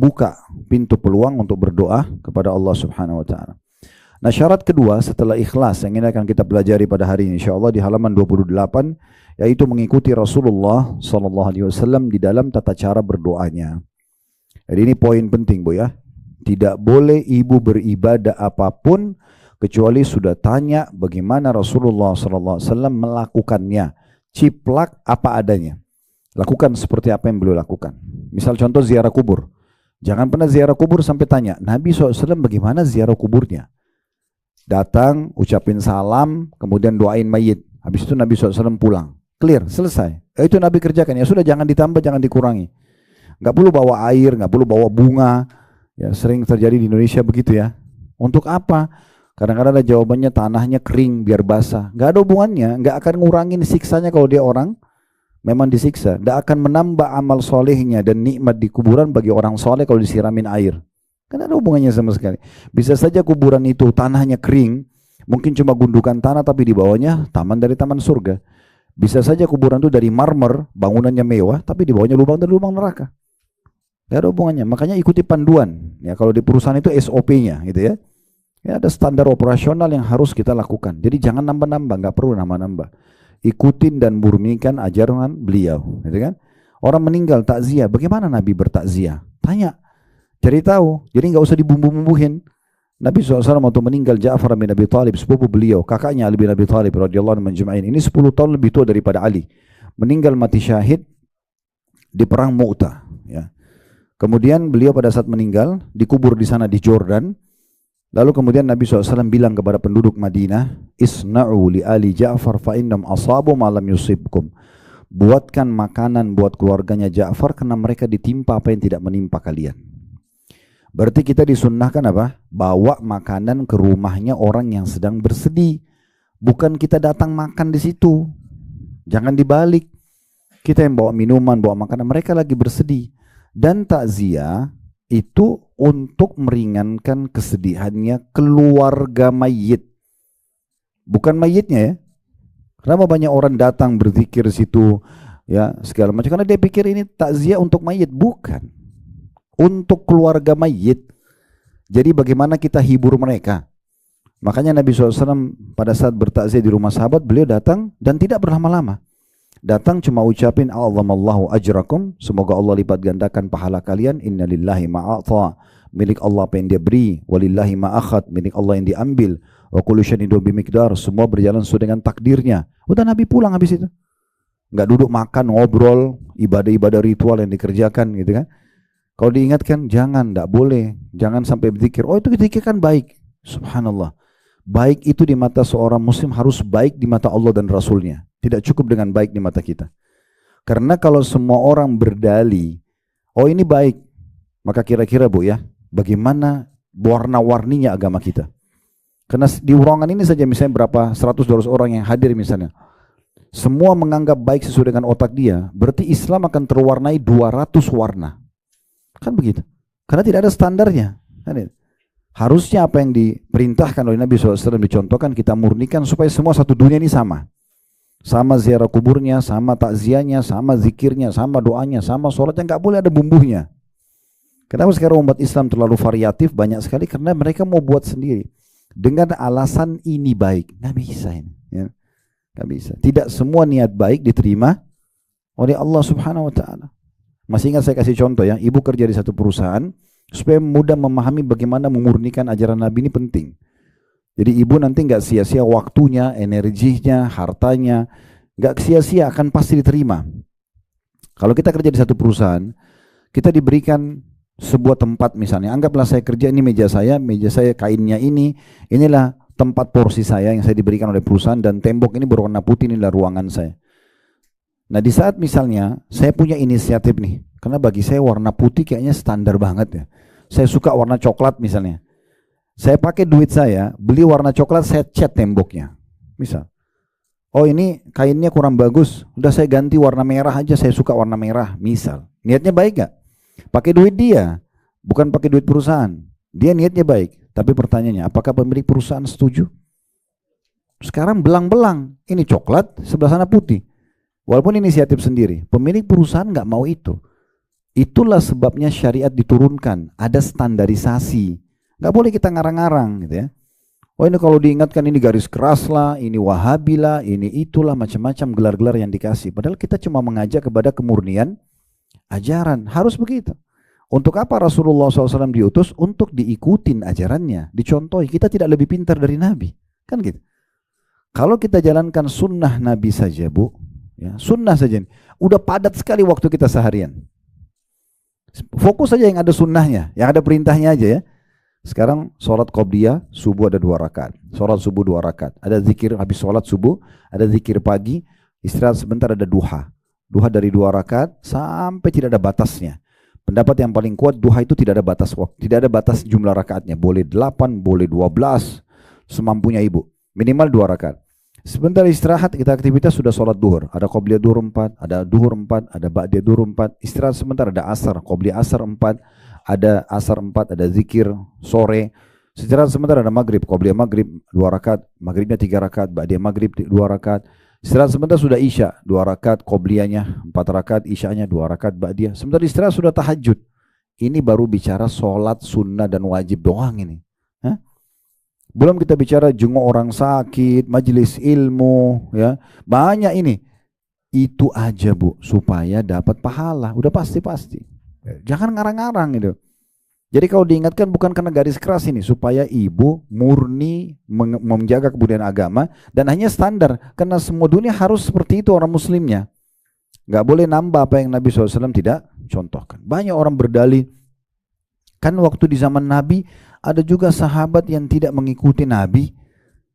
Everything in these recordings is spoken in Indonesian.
membuka pintu peluang untuk berdoa kepada Allah Subhanahu wa taala. Nah, syarat kedua setelah ikhlas yang ini akan kita pelajari pada hari ini insyaallah di halaman 28, yaitu mengikuti Rasulullah sallallahu alaihi wasallam di dalam tata cara berdoanya. Jadi ini poin penting, Bu ya. Tidak boleh ibu beribadah apapun kecuali sudah tanya bagaimana Rasulullah sallallahu alaihi wasallam melakukannya. Ciplak apa adanya. Lakukan seperti apa yang beliau lakukan. Misal contoh ziarah kubur. Jangan pernah ziarah kubur sampai tanya, Nabi SAW bagaimana ziarah kuburnya? Datang, ucapin salam, kemudian doain mayit. Habis itu Nabi SAW pulang. Clear, selesai. Itu Nabi kerjakan. Ya sudah, jangan ditambah, jangan dikurangi. Nggak perlu bawa air, nggak perlu bawa bunga. Ya, sering terjadi di Indonesia begitu ya. Untuk apa? Kadang-kadang ada jawabannya tanahnya kering biar basah. Nggak ada hubungannya, nggak akan ngurangin siksanya kalau dia orang memang disiksa. Tidak akan menambah amal solehnya dan nikmat di kuburan bagi orang soleh kalau disiramin air. Kan ada hubungannya sama sekali. Bisa saja kuburan itu tanahnya kering, mungkin cuma gundukan tanah tapi di bawahnya taman dari taman surga. Bisa saja kuburan itu dari marmer, bangunannya mewah, tapi di bawahnya lubang dari lubang neraka. Tidak ada hubungannya. Makanya ikuti panduan. Ya, kalau di perusahaan itu SOP-nya, gitu ya. Ya, ada standar operasional yang harus kita lakukan. Jadi jangan nambah-nambah, nggak perlu nambah-nambah. Ikutin dan murnikan ajaran beliau, gitu kan? Orang meninggal takziah, bagaimana Nabi bertakziah? Tanya, cari tahu. Jadi nggak usah dibumbu-bumbuhin. Nabi SAW waktu meninggal Ja'far bin Abi Thalib, sepupu beliau, kakaknya Ali bin Abi Thalib radhiyallahu anhu majma'in. Ini 10 tahun lebih tua daripada Ali. Meninggal mati syahid di perang Mu'tah. Ya. Kemudian beliau pada saat meninggal dikubur di sana di Jordan. Lalu kemudian Nabi SAW bilang kepada penduduk Madinah, Isna'u li Ali Ja'far fa'innam asabu malam yusibkum. Buatkan makanan buat keluarganya Ja'far karena mereka ditimpa apa yang tidak menimpa kalian. Berarti kita disunnahkan apa? Bawa makanan ke rumahnya orang yang sedang bersedih. Bukan kita datang makan di situ. Jangan dibalik. Kita yang bawa minuman, bawa makanan, mereka lagi bersedih. Dan takziah itu untuk meringankan kesedihannya keluarga mayit, bukan mayitnya ya. Kenapa banyak orang datang berzikir situ ya segala macam? Karena dia pikir ini takziah untuk mayit, bukan, untuk keluarga mayit. Jadi bagaimana kita hibur mereka? Makanya Nabi SAW pada saat bertakziah di rumah sahabat, beliau datang dan tidak berlama-lama. Datang cuma ucapin A'zamallahu ajrakum, semoga Allah lipat gandakan pahala kalian. Innalillahi ma'ata, milik Allah apa yang dia beri. Walillahi ma'akhad, milik Allah yang diambil. Wa kullu syai'in bimiqdar, semua berjalan sesuai dengan takdirnya. Udah Nabi pulang habis itu. Enggak duduk makan, ngobrol, ibadah-ibadah ritual yang dikerjakan gitu kan. Kalau diingatkan, jangan, enggak boleh. Jangan sampai berzikir. Oh itu berzikir kan baik. Subhanallah. Baik itu di mata seorang muslim harus baik di mata Allah dan Rasulnya. Tidak cukup dengan baik di mata kita. Karena kalau semua orang berdalih, oh ini baik, maka kira-kira Bu ya, bagaimana warna-warninya agama kita? Karena di ruangan ini saja misalnya berapa 100-200 orang yang hadir misalnya, semua menganggap baik sesuai dengan otak dia, berarti Islam akan terwarnai 200 warna. Kan begitu. Karena tidak ada standarnya. Harusnya apa yang diperintahkan oleh Nabi SAW dicontohkan, kita murnikan supaya semua satu dunia ini sama. Sama ziarah kuburnya, sama takziahnya, sama zikirnya, sama doanya, sama sholatnya, nggak boleh ada bumbunya. Kenapa sekarang umat Islam terlalu variatif banyak sekali? Karena mereka mau buat sendiri dengan alasan ini baik. Nggak bisa ini, ya. Nggak bisa. Tidak semua niat baik diterima oleh Allah Subhanahu Wa Taala. Masih ingat saya kasih contoh ya, ibu kerja di satu perusahaan supaya mudah memahami bagaimana memurnikan ajaran Nabi ini penting. Jadi ibu nanti nggak sia-sia waktunya, energinya, hartanya, nggak sia-sia, akan pasti diterima. Kalau kita kerja di satu perusahaan, kita diberikan sebuah tempat misalnya, anggaplah saya kerja, ini meja saya kainnya inilah tempat porsi saya yang saya diberikan oleh perusahaan, dan tembok ini berwarna putih, inilah ruangan saya. Nah di saat misalnya saya punya inisiatif nih, karena bagi saya warna putih kayaknya standar banget ya, saya suka warna coklat misalnya. Saya pakai duit saya, beli warna coklat, saya cat temboknya. Misal, oh ini kainnya kurang bagus, udah saya ganti warna merah aja, saya suka warna merah. Misal, niatnya baik gak? Pakai duit dia, bukan pakai duit perusahaan. Dia niatnya baik, tapi pertanyaannya, apakah pemilik perusahaan setuju? Sekarang belang-belang, ini coklat, sebelah sana putih. Walaupun inisiatif sendiri, pemilik perusahaan gak mau itu. Itulah sebabnya syariat diturunkan, ada standarisasi. Nggak boleh kita ngarang-ngarang gitu ya. Oh ini kalau diingatkan ini garis keras lah, ini wahabi lah, ini itulah macam-macam gelar-gelar yang dikasih. Padahal kita cuma mengajak kepada kemurnian ajaran, harus begitu. Untuk apa Rasulullah SAW diutus? Untuk diikutin ajarannya, dicontohi. Kita tidak lebih pintar dari Nabi, kan gitu. Kalau kita jalankan sunnah Nabi saja, Bu, ya, sunnah saja, udah padat sekali waktu kita seharian. Fokus saja yang ada sunnahnya, yang ada perintahnya aja ya. Sekarang sholat qobliyah, subuh ada 2 rakaat. Sholat subuh 2 rakaat. Ada zikir habis sholat subuh, ada zikir pagi, istirahat sebentar ada duha. Duha dari 2 rakaat sampai tidak ada batasnya. Pendapat yang paling kuat, duha itu tidak ada batas waktu, tidak ada batas jumlah rakaatnya. Boleh 8, boleh 12, semampunya ibu. Minimal 2 rakaat. Sebentar istirahat, kita aktivitas sudah sholat duhur. Ada qobliyah duhur 4, ada duhur 4, ada ba'diyah duhur 4. Istirahat sebentar, ada asar, qobliyah asar 4, ada asar 4, ada zikir sore. Istirahat sebentar, ada maghrib, qobliyah maghrib 2 rakaat, maghribnya 3 rakaat, ba'diyah maghrib 2 rakaat. Istirahat sebentar sudah isya, 2 rakaat, qobliyahnya 4 rakaat, isyanya 2 rakaat, ba'diyah. Sebentar istirahat sudah tahajud. Ini baru bicara sholat sunnah dan wajib doang ini. Hah? Belum kita bicara jenguk orang sakit, majelis ilmu, ya banyak ini. Itu aja Bu, supaya dapat pahala. Udah pasti-pasti. Jangan ngarang-ngarang gitu. Jadi kalau diingatkan bukan karena garis keras ini, supaya ibu murni menjaga kebudayaan agama dan hanya standar. Karena semua dunia harus seperti itu orang muslimnya. Nggak boleh nambah apa yang Nabi SAW tidak contohkan. Banyak orang berdalih, kan waktu di zaman Nabi ada juga sahabat yang tidak mengikuti Nabi.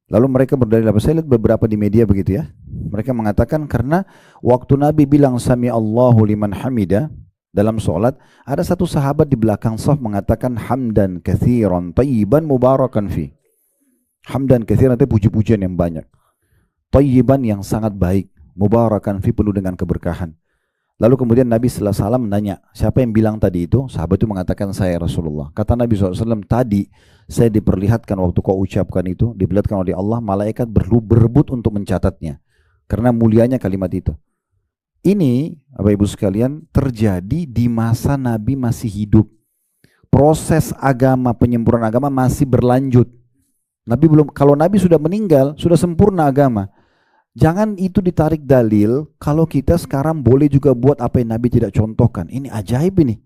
Lalu mereka berdalil apa? Saya lihat beberapa di media begitu ya. Mereka mengatakan karena waktu Nabi bilang Sami Allahu liman hamida dalam sholat, ada satu sahabat di belakang shaf mengatakan hamdan katsiran tayyiban mubarakan fi. Hamdan katsiran itu puji-pujian yang banyak. Tayyiban yang sangat baik, mubarakan fi penuh dengan keberkahan. Lalu kemudian Nabi sallallahu alaihi wasallam menanya, siapa yang bilang tadi itu? Sahabat itu mengatakan, saya Rasulullah. Kata Nabi SAW, tadi saya diperlihatkan waktu kau ucapkan itu, diperlihatkan oleh Allah, malaikat berebut untuk mencatatnya. Karena mulianya kalimat itu. Ini, Bapak Ibu sekalian, terjadi di masa Nabi masih hidup. Proses agama, penyempurnaan agama masih berlanjut. Nabi belum, kalau Nabi sudah meninggal, sudah sempurna agama. Jangan itu ditarik dalil kalau kita sekarang boleh juga buat apa yang Nabi tidak contohkan. Ini ajaib ini.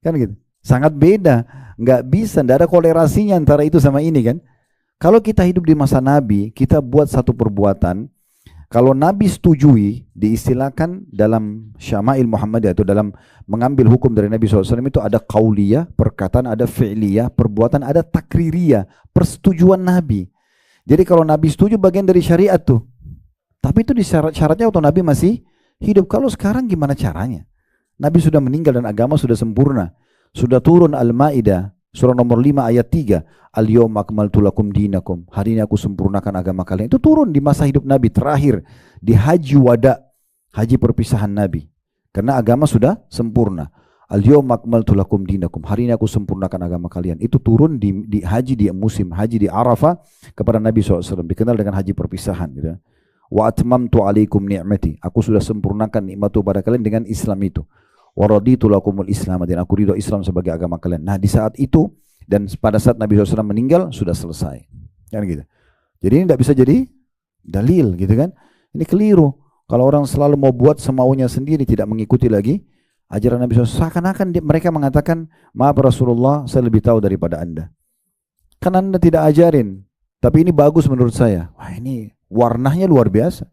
Kan gitu. Sangat beda. Nggak bisa, nggak ada kolerasinya antara itu sama ini kan. Kalau kita hidup di masa Nabi, kita buat satu perbuatan. Kalau Nabi setujui, diistilahkan dalam Syama'il Muhammadiyah, atau dalam mengambil hukum dari Nabi SAW itu ada qauliyah, perkataan, ada fi'liyah, perbuatan, ada takririyah, persetujuan Nabi. Jadi kalau Nabi setuju bagian dari syariat tuh. Tapi itu syaratnya waktu Nabi masih hidup. Kalau sekarang gimana caranya? Nabi sudah meninggal dan agama sudah sempurna. Sudah turun Al-Ma'idah, surah nomor 5 ayat 3. Al-yawma akmaltu lakum dinakum. Hari ini aku sempurnakan agama kalian. Itu turun di masa hidup Nabi terakhir. Di haji wada, haji perpisahan Nabi. Karena agama sudah sempurna. Al-yawma akmaltu lakum dinakum. Hari ini aku sempurnakan agama kalian. Itu turun di haji, di musim haji di Arafah kepada Nabi SAW. Dikenal dengan haji perpisahan gitu. Wa atmamtu alaikum ni'mati. Aku sudah sempurnakan nikmatku pada kalian dengan Islam itu. Wa raditu lakumul Islam, dan aku ridho Islam sebagai agama kalian. Nah, di saat itu dan pada saat Nabi SAW meninggal sudah selesai. Kan gitu. Jadi ini tidak bisa jadi dalil gitu kan. Ini keliru. Kalau orang selalu mau buat semaunya sendiri, tidak mengikuti lagi ajaran Nabi SAW, seakan-akan mereka mengatakan, maaf Rasulullah, saya lebih tahu daripada Anda. Kan Anda tidak ajarin, tapi ini bagus menurut saya. Wah, ini warnanya luar biasa.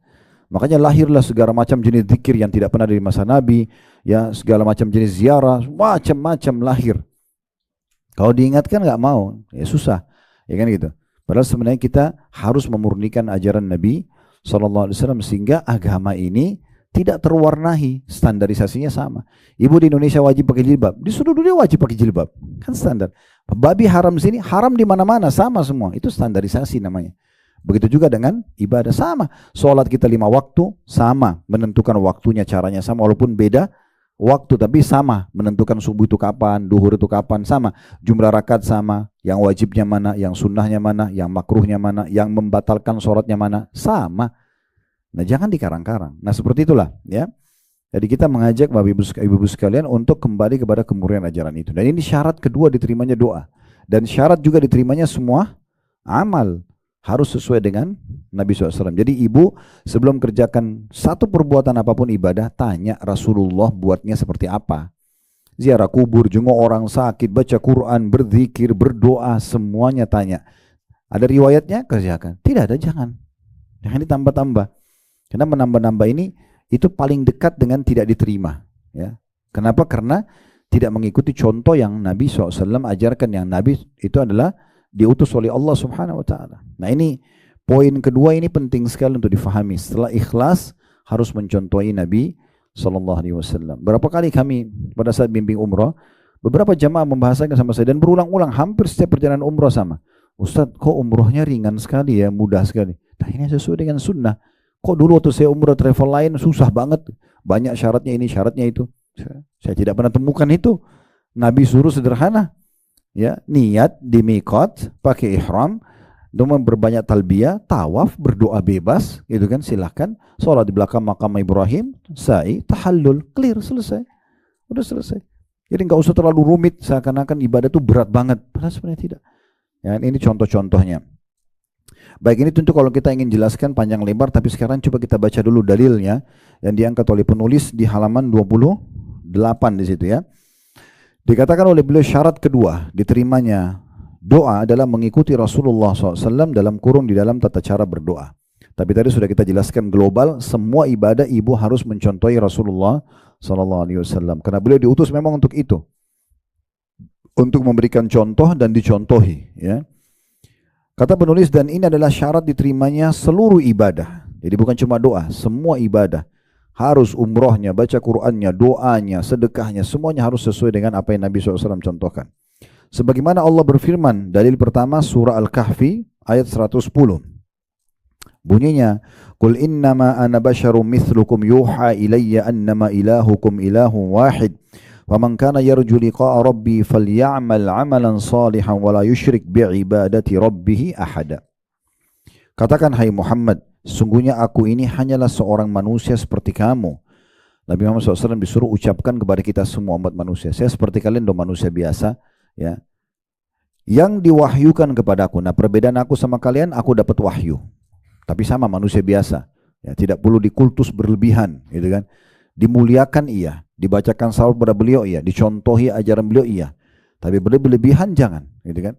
Makanya lahirlah segala macam jenis zikir yang tidak pernah dari masa Nabi, ya segala macam jenis ziarah, macam-macam lahir. Kalau diingatkan nggak mau, ya susah, ya kan gitu. Padahal sebenarnya kita harus memurnikan ajaran Nabi SAW sehingga agama ini tidak terwarnahi, standarisasinya sama. Ibu di Indonesia wajib pakai jilbab, di seluruh dunia wajib pakai jilbab, kan standar. Babi haram sini, haram di mana-mana, sama semua. Itu standarisasi namanya. Begitu juga dengan ibadah, sama. Sholat kita 5 waktu, sama. Menentukan waktunya, caranya sama. Walaupun beda waktu, tapi sama. Menentukan subuh itu kapan, duhur itu kapan, sama. Jumlah rakaat sama. Yang wajibnya mana, yang sunnahnya mana, yang makruhnya mana, yang membatalkan sholatnya mana, sama. Nah, jangan dikarang-karang. Nah, seperti itulah ya. Jadi kita mengajak Bapak Ibu sekalian untuk kembali kepada kemurnian ajaran itu. Dan ini syarat kedua diterimanya doa. Dan syarat juga diterimanya semua amal. Harus sesuai dengan Nabi SAW. Jadi ibu sebelum kerjakan satu perbuatan apapun ibadah, tanya Rasulullah buatnya seperti apa. Ziarah kubur, jenguk orang sakit, baca Quran, berzikir, berdoa, semuanya tanya. Ada riwayatnya, kerjakan. Tidak ada, jangan. Jangan ditambah-tambah. Karena menambah-nambah ini, itu paling dekat dengan tidak diterima. Ya. Kenapa? Karena tidak mengikuti contoh yang Nabi SAW ajarkan. Yang Nabi itu adalah diutus oleh Allah Subhanahu wa taala. Nah, ini poin kedua, ini penting sekali untuk difahami. Setelah ikhlas harus mencontohi Nabi sallallahu alaihi wasallam. Berapa kali kami pada saat bimbing umrah, beberapa jamaah membahasakan sama saya dan berulang-ulang hampir setiap perjalanan umrah sama. Ustaz, kok umrahnya ringan sekali ya, mudah sekali. Nah, ini sesuai dengan sunnah. Kok dulu waktu saya umrah travel lain susah banget, banyak syaratnya ini, syaratnya itu. Saya tidak pernah temukan itu. Nabi suruh sederhana. Ya, niat di miqat, pakai ihram, dengan berbanyak talbiyah, tawaf, berdoa bebas, gitu kan, silahkan. Sholat di belakang makam Ibrahim, sa'i, tahallul, clear, selesai. Udah selesai. Jadi nggak usah terlalu rumit, seakan-akan ibadah itu berat banget. Padahal sebenarnya tidak. Ya, ini contoh-contohnya. Baik, ini tentu kalau kita ingin jelaskan panjang lebar, tapi sekarang coba kita baca dulu dalilnya yang diangkat oleh penulis di halaman 28 di situ ya. Dikatakan oleh beliau syarat kedua diterimanya doa adalah mengikuti Rasulullah SAW dalam kurung di dalam tata cara berdoa. Tapi tadi sudah kita jelaskan global, semua ibadah ibu harus mencontohi Rasulullah SAW. Karena beliau diutus memang untuk itu. Untuk memberikan contoh dan dicontohi. Ya. Kata penulis, dan ini adalah syarat diterimanya seluruh ibadah. Jadi bukan cuma doa, semua ibadah. Harus umrohnya, baca Qur'annya, doanya, sedekahnya, semuanya harus sesuai dengan apa yang Nabi SAW contohkan. Sebagaimana Allah berfirman, dalil pertama surah Al-Kahfi ayat 110. Bunyinya, Qul innama ana basyarum mithlukum yuha ilayya annama ilahukum ilahun wahid. Faman kana yarju liqa'a rabbi falya'mal 'amalan salihan wa la yusyrik bi'ibadati rabbih ahada. Katakan, hai Muhammad, sungguhnya aku ini hanyalah seorang manusia seperti kamu. Nabi Muhammad SAW disuruh ucapkan kepada kita semua umat manusia. Saya seperti kalian dong, manusia biasa. Ya. Yang diwahyukan kepadaku. Nah, perbedaan aku sama kalian, aku dapat wahyu. Tapi sama manusia biasa. Ya, tidak perlu dikultus berlebihan. Gitu kan. Dimuliakan iya. Dibacakan salawat kepada beliau iya. Dicontohi ajaran beliau iya. Tapi berlebihan jangan. Gitu kan.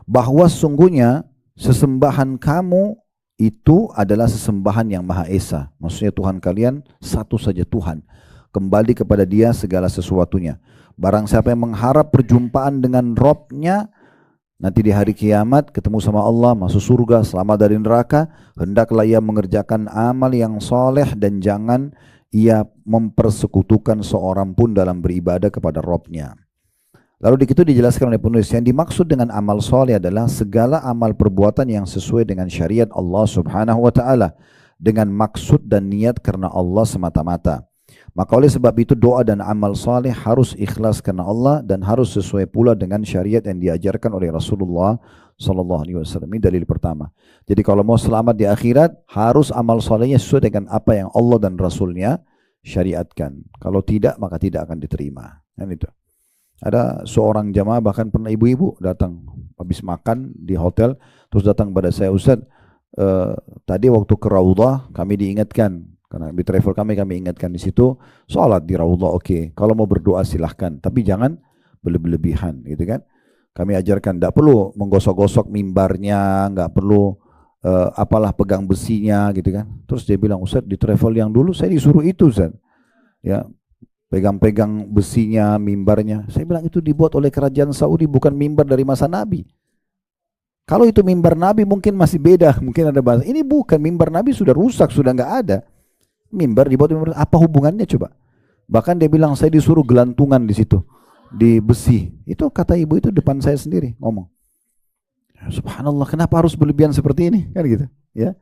Bahwa sungguhnya sesembahan kamu itu adalah sesembahan yang Maha Esa. Maksudnya Tuhan kalian satu saja Tuhan. Kembali kepada Dia segala sesuatunya. Barang siapa yang mengharap perjumpaan dengan Robnya, nanti di hari kiamat ketemu sama Allah, masuk surga, selamat dari neraka, hendaklah ia mengerjakan amal yang soleh dan jangan ia mempersekutukan seorang pun dalam beribadah kepada Robnya. Lalu di situ dijelaskan oleh penulis, yang dimaksud dengan amal soleh adalah segala amal perbuatan yang sesuai dengan syariat Allah Subhanahu wa taala dengan maksud dan niat karena Allah semata-mata. Maka oleh sebab itu doa dan amal soleh harus ikhlas karena Allah dan harus sesuai pula dengan syariat yang diajarkan oleh Rasulullah sallallahu alaihi wasallam. Ini dalil pertama. Jadi kalau mau selamat di akhirat, harus amal solehnya sesuai dengan apa yang Allah dan Rasulnya syariatkan. Kalau tidak, maka tidak akan diterima. Kan itu. Ada seorang jamaah, bahkan pernah ibu-ibu datang habis makan di hotel, terus datang pada saya, Ustaz, tadi waktu ke Raudhah kami diingatkan, karena di travel kami ingatkan di situ, sholat di Raudhah oke. Kalau mau berdoa silahkan, tapi jangan berlebihan, gitu kan. Kami ajarkan, tidak perlu menggosok-gosok mimbarnya, nggak perlu apalah pegang besinya, gitu kan. Terus dia bilang, Ustaz, di travel yang dulu saya disuruh itu, Ustaz. Ya, pegang-pegang besinya, mimbarnya. Saya bilang itu dibuat oleh kerajaan Saudi, bukan mimbar dari masa Nabi. Kalau itu mimbar Nabi mungkin masih beda, mungkin ada bahasa. Ini bukan, mimbar Nabi sudah rusak, sudah nggak ada. Mimbar dibuat mimbar, apa hubungannya coba? Bahkan dia bilang saya disuruh gelantungan di situ, di besi. Itu kata ibu itu depan saya sendiri ngomong. Subhanallah, kenapa harus berlebihan seperti ini? Kan gitu. Ya,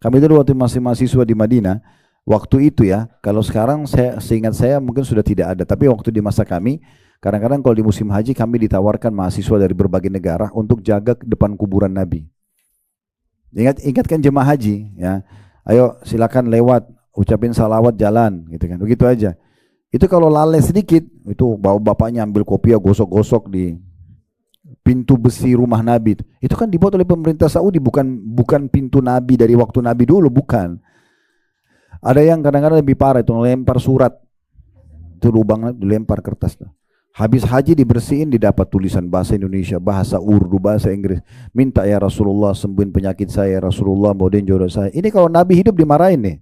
kami itu waktu masih mahasiswa di Madinah. Waktu itu ya, kalau sekarang seingat saya mungkin sudah tidak ada. Tapi waktu di masa kami, kadang-kadang kalau di musim haji kami ditawarkan mahasiswa dari berbagai negara untuk jaga depan kuburan Nabi. Ingatkan jemaah haji, ya. Ayo silakan lewat ucapin salawat jalan gitu kan, begitu aja. Itu kalau lalai sedikit, itu bawa bapaknya ambil kopiah gosok-gosok di pintu besi rumah Nabi. Itu kan dibuat oleh pemerintah Saudi, bukan pintu Nabi dari waktu Nabi dulu, bukan. Ada yang kadang-kadang lebih parah, itu lempar surat, itu lubangnya dilempar kertas. Habis haji dibersihin, didapat tulisan bahasa Indonesia, bahasa Urdu, bahasa Inggris. Minta ya Rasulullah sembuhin penyakit saya, Rasulullah moden jodoh saya. Ini kalau Nabi hidup dimarahin nih.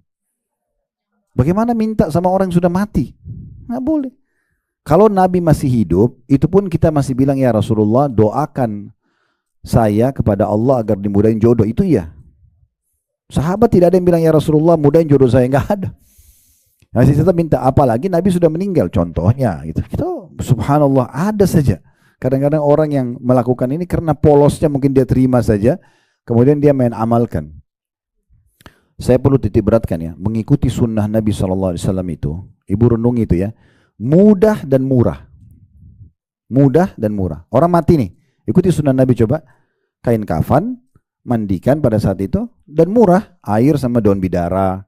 Bagaimana minta sama orang yang sudah mati? Nggak boleh. Kalau Nabi masih hidup, itu pun kita masih bilang ya Rasulullah doakan saya kepada Allah agar dimudahin jodoh. Itu iya. Sahabat tidak ada yang bilang ya Rasulullah mudahin jodoh saya, nggak ada. Masih tetap minta, apalagi Nabi sudah meninggal contohnya gitu. Kita subhanallah ada saja. Kadang-kadang orang yang melakukan ini karena polosnya mungkin dia terima saja, kemudian dia main amalkan. Saya perlu titik beratkan ya, mengikuti sunnah Nabi SAW itu, ibu renung itu ya, mudah dan murah. Mudah dan murah. Orang mati nih, ikuti sunnah Nabi coba, kain kafan, mandikan pada saat itu, dan murah, air sama daun bidara.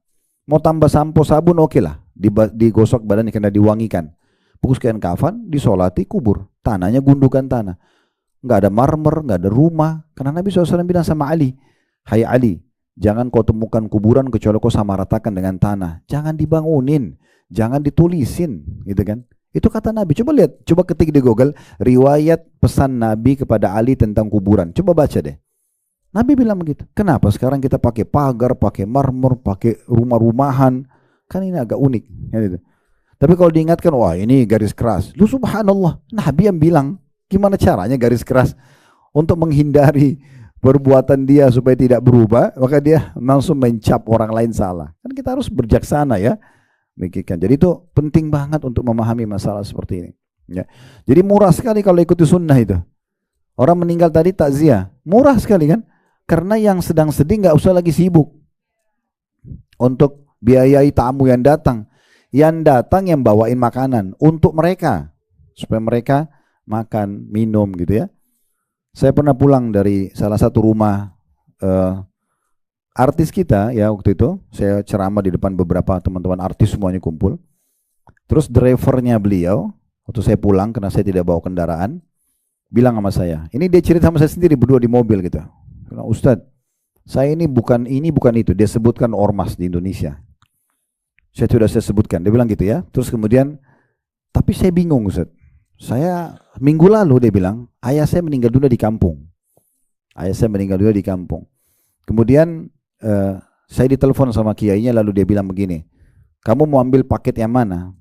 Mau tambah sampo sabun oke lah, digosok badan karena diwangikan. Bungkus kain kafan, disolati, kubur. Tanahnya gundukan tanah. Nggak ada marmer, nggak ada rumah. Karena Nabi SAW bilang sama Ali, hai Ali, jangan kau temukan kuburan kecuali kau samaratakan dengan tanah. Jangan dibangunin, jangan ditulisin, gitu kan? Itu kata Nabi. Coba lihat, coba ketik di Google riwayat pesan Nabi kepada Ali tentang kuburan. Coba baca deh. Nabi bilang begitu. Kenapa sekarang kita pakai pagar, pakai marmer, pakai rumah-rumahan? Kan ini agak unik. Gitu. Tapi kalau diingatkan, wah ini garis keras. Lu subhanallah, Nabi yang bilang, gimana caranya garis keras? Untuk menghindari perbuatan dia supaya tidak berubah, maka dia langsung mencap orang lain salah. Kan kita harus berjaksana ya. Jadi itu penting banget untuk memahami masalah seperti ini. Ya. Jadi murah sekali kalau ikuti sunnah itu. Orang meninggal tadi takziah, murah sekali kan? Karena yang sedang sedih nggak usah lagi sibuk untuk biayai tamu yang datang. Yang datang yang bawain makanan untuk mereka supaya mereka makan, minum gitu ya. Saya pernah pulang dari salah satu rumah artis kita ya waktu itu. Saya ceramah di depan beberapa teman-teman artis semuanya kumpul. Terus drivernya beliau waktu saya pulang karena saya tidak bawa kendaraan bilang sama saya. Ini dia cerita sama saya sendiri berdua di mobil gitu. Ustadz, saya ini bukan itu. Dia sebutkan ormas di Indonesia. Saya sebutkan. Dia bilang gitu ya. Terus kemudian, tapi saya bingung Ustadz. Saya minggu lalu dia bilang, ayah saya meninggal dunia di kampung. Ayah saya meninggal dunia di kampung. Kemudian saya ditelepon sama kiainya lalu dia bilang begini, kamu mau ambil paket yang mana?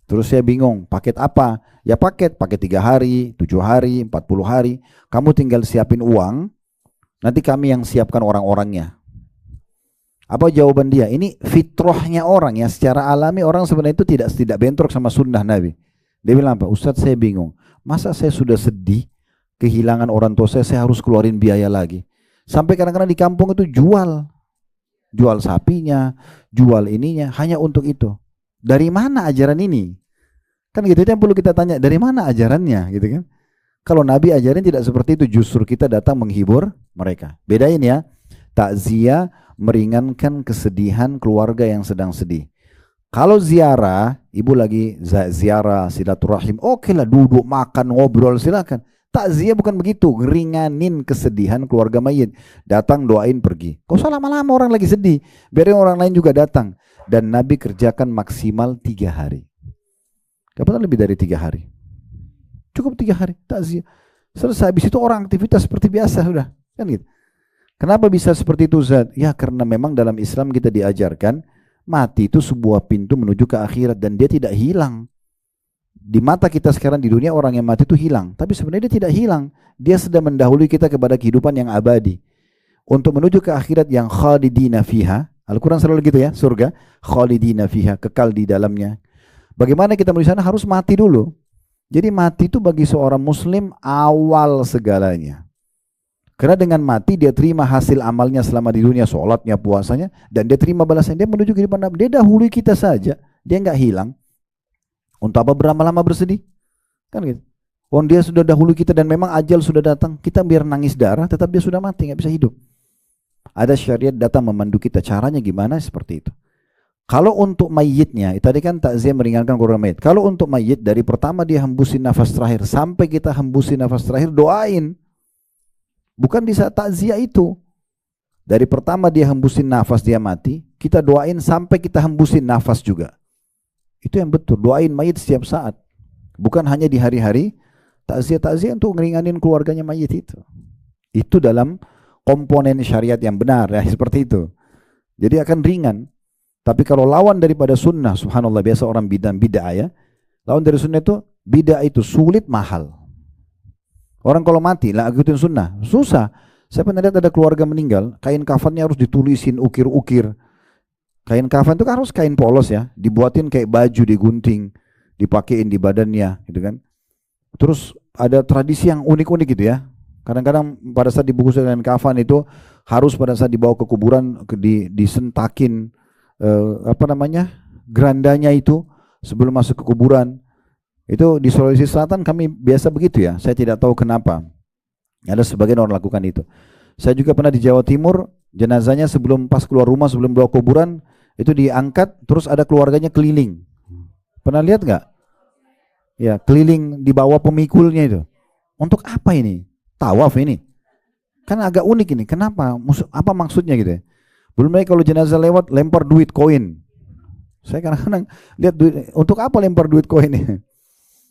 Terus saya bingung, paket apa? Ya paket 3 hari, 7 hari, 40 hari. Kamu tinggal siapin uang, nanti kami yang siapkan orang-orangnya. Apa jawaban dia? Ini fitrahnya orang ya, secara alami orang sebenarnya itu tidak bentrok sama sunnah Nabi. Dia bilang apa? Ustadz saya bingung, masa saya sudah sedih, kehilangan orang tua saya harus keluarin biaya lagi. Sampai kadang-kadang di kampung itu jual sapinya, jual ininya, hanya untuk itu. Dari mana ajaran ini? Kan gitu, itu yang perlu kita tanya, dari mana ajarannya gitu kan? Kalau Nabi ajarin tidak seperti itu, justru kita datang menghibur mereka. Bedain ya, takziah meringankan kesedihan keluarga yang sedang sedih. Kalau ziarah, ibu lagi ziarah silaturahim, oke lah duduk makan ngobrol silakan. Takziah bukan begitu, ngeringanin kesedihan keluarga mayit. Datang doain pergi. Kau usah lama-lama orang lagi sedih, biarin orang lain juga datang. Dan Nabi kerjakan maksimal 3 hari. Gak pernah lebih dari 3 hari. Cukup 3 hari takziah. Selesai, habis itu orang aktivitas seperti biasa sudah. Kan gitu. Kenapa bisa seperti itu Ustaz? Ya karena memang dalam Islam kita diajarkan mati itu sebuah pintu menuju ke akhirat dan dia tidak hilang. Di mata kita sekarang di dunia orang yang mati itu hilang, tapi sebenarnya dia tidak hilang. Dia sedang mendahului kita kepada kehidupan yang abadi. Untuk menuju ke akhirat yang khalidina fiha. Al-Quran selalu gitu ya, surga khalidina fiha, kekal di dalamnya. Bagaimana kita menuju sana? Harus mati dulu. Jadi mati itu bagi seorang muslim awal segalanya. Karena dengan mati dia terima hasil amalnya selama di dunia, sholatnya, puasanya, dan dia terima balasan. Dia menuju kehidupan Nabi. Dia dahului kita saja, dia nggak hilang. Untuk apa berlama-lama bersedih? Kan gitu. Oh dia sudah dahulu kita dan memang ajal sudah datang. Kita biar nangis darah, tetap dia sudah mati, nggak bisa hidup. Ada syariat datang memandu kita. Caranya gimana? Seperti itu. Kalau untuk mayitnya, tadi kan takziah meringankan keluarga mayit. Kalau untuk mayit, dari pertama dia hembusin nafas terakhir sampai kita hembusin nafas terakhir, doain. Bukan di saat takziah itu. Dari pertama dia hembusin nafas dia mati, kita doain sampai kita hembusin nafas juga. Itu yang betul, doain mayit setiap saat. Bukan hanya di hari-hari takziah untuk ngeringanin keluarganya mayit itu. Itu dalam komponen syariat yang benar ya, seperti itu. Jadi akan ringan. Tapi kalau lawan daripada sunnah, subhanallah, biasa orang bid'ah ya. Lawan dari sunnah itu, bid'ah itu sulit, mahal. Orang kalau mati, lah ikutin sunnah, susah. Saya pernah lihat ada keluarga meninggal, kain kafannya harus ditulisin, ukir-ukir. Kain kafan itu kan harus kain polos ya, dibuatin kayak baju, digunting, dipakein di badannya, gitu kan. Terus ada tradisi yang unik-unik gitu ya. Kadang-kadang pada saat dibungkus dengan kafan itu harus pada saat dibawa ke kuburan disentakin gerandanya itu sebelum masuk ke kuburan. Itu di Sulawesi Selatan kami biasa begitu ya. Saya tidak tahu kenapa. Ada sebagian orang lakukan itu. Saya juga pernah di Jawa Timur, jenazahnya sebelum pas keluar rumah, sebelum bawa kuburan itu diangkat, terus ada keluarganya keliling. Pernah lihat nggak? Ya, keliling di bawah pemikulnya itu. Untuk apa ini? Tawaf ini. Kan agak unik ini. Kenapa? Apa maksudnya gitu ya? Belum lagi kalau jenazah lewat lempar duit koin. Saya kadang-kadang lihat duit, untuk apa lempar duit koin ini?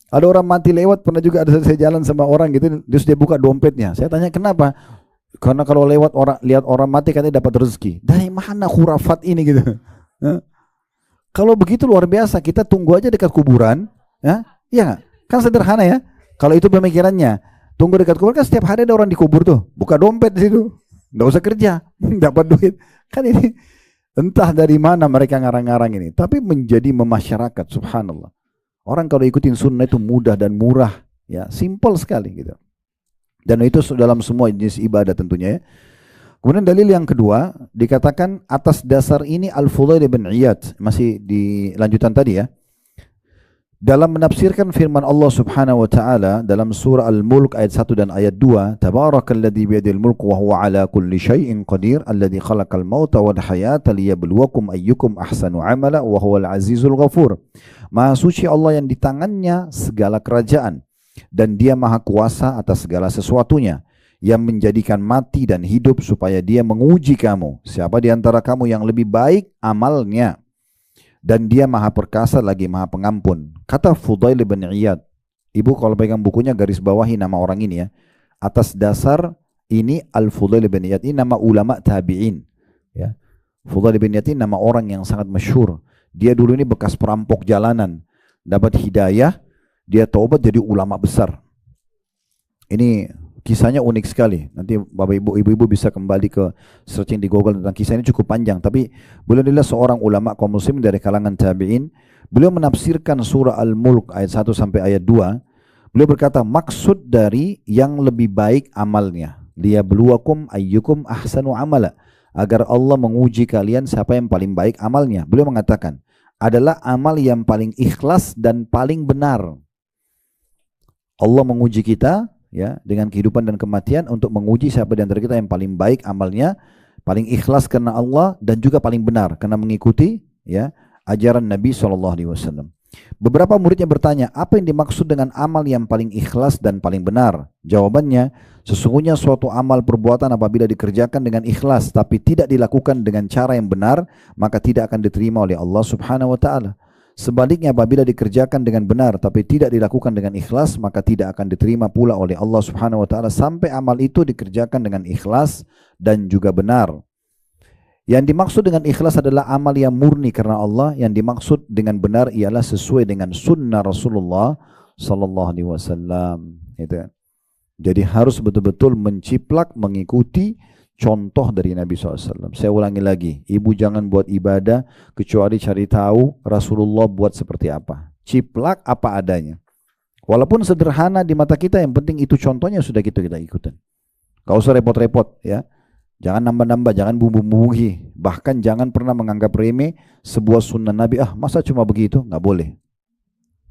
Ada orang mati lewat, pernah juga ada saya jalan sama orang gitu, terus dia buka dompetnya. Saya tanya kenapa? Karena kalau lewat orang, lihat orang mati katanya dapat rezeki. Dari mana khurafat ini gitu? Kalau begitu luar biasa, kita tunggu aja dekat kuburan, ya? Iya, kan sederhana ya. Kalau itu pemikirannya, tunggu dekat kuburan kan setiap hari ada orang dikubur tuh, buka dompet di situ, nggak usah kerja, dapat duit. Kan ini entah dari mana mereka ngarang-ngarang ini, tapi menjadi memasyarakat, subhanallah. Orang kalau ikutin sunnah itu mudah dan murah, ya, simple sekali gitu. Dan itu dalam semua jenis ibadah tentunya ya. Kemudian dalil yang kedua dikatakan atas dasar ini Al-Fudail bin Iyad, masih di lanjutan tadi ya. Dalam menafsirkan firman Allah Subhanahu wa taala dalam surah Al-Mulk ayat 1 dan ayat 2, Tabarakalladzi biyadil mulku wa huwa ala kulli syai'in qadir alladzi khalaqal mauta wal hayata liyabluwakum ayyukum ahsanu amala wa huwal azizul ghafur. Maha suci Allah yang di tangannya segala kerajaan dan Dia maha kuasa atas segala sesuatunya, yang menjadikan mati dan hidup supaya Dia menguji kamu siapa di antara kamu yang lebih baik amalnya. Dan Dia maha perkasa lagi maha pengampun. Kata Fudail bin Iyad, ibu kalau pegang bukunya garis bawahi nama orang ini ya. Atas dasar ini Al-Fudail bin Iyad ini nama ulama tabi'in ya. Fudail bin Iyad ini nama orang yang sangat masyhur. Dia dulu ini bekas perampok jalanan, dapat hidayah, dia taubat jadi ulama besar. Ini kisahnya unik sekali. Nanti Bapak Ibu, ibu-ibu bisa kembali ke searching di Google tentang kisah ini, cukup panjang. Tapi beliau adalah seorang ulama kaum muslim dari kalangan tabi'in. Beliau menafsirkan surah Al-Mulk ayat 1 sampai ayat 2. Beliau berkata, maksud dari yang lebih baik amalnya, liyabluwakum ayyukum ahsanu amala, agar Allah menguji kalian siapa yang paling baik amalnya. Beliau mengatakan, adalah amal yang paling ikhlas dan paling benar. Allah menguji kita ya dengan kehidupan dan kematian untuk menguji siapa di antara kita yang paling baik amalnya, paling ikhlas karena Allah, dan juga paling benar karena mengikuti ya ajaran Nabi SAW. Beberapa muridnya bertanya, apa yang dimaksud dengan amal yang paling ikhlas dan paling benar? Jawabannya, sesungguhnya suatu amal perbuatan apabila dikerjakan dengan ikhlas tapi tidak dilakukan dengan cara yang benar, maka tidak akan diterima oleh Allah Subhanahu wa taala. Sebaliknya apabila dikerjakan dengan benar tapi tidak dilakukan dengan ikhlas, maka tidak akan diterima pula oleh Allah Subhanahu wa taala sampai amal itu dikerjakan dengan ikhlas dan juga benar. Yang dimaksud dengan ikhlas adalah amal yang murni karena Allah. Yang dimaksud dengan benar ialah sesuai dengan sunnah Rasulullah sallallahu alaihi wasallam. Itu. Jadi harus betul-betul menciplak mengikuti contoh dari Nabi SAW. Saya ulangi lagi, ibu jangan buat ibadah kecuali cari tahu Rasulullah buat seperti apa. Ciplak apa adanya. Walaupun sederhana di mata kita, yang penting itu contohnya sudah kita ikutin. Gak usah repot-repot ya. Jangan nambah-nambah, jangan bumbu-bumbuhi. Bahkan jangan pernah menganggap remeh sebuah sunnah Nabi. Masa cuma begitu? Gak boleh.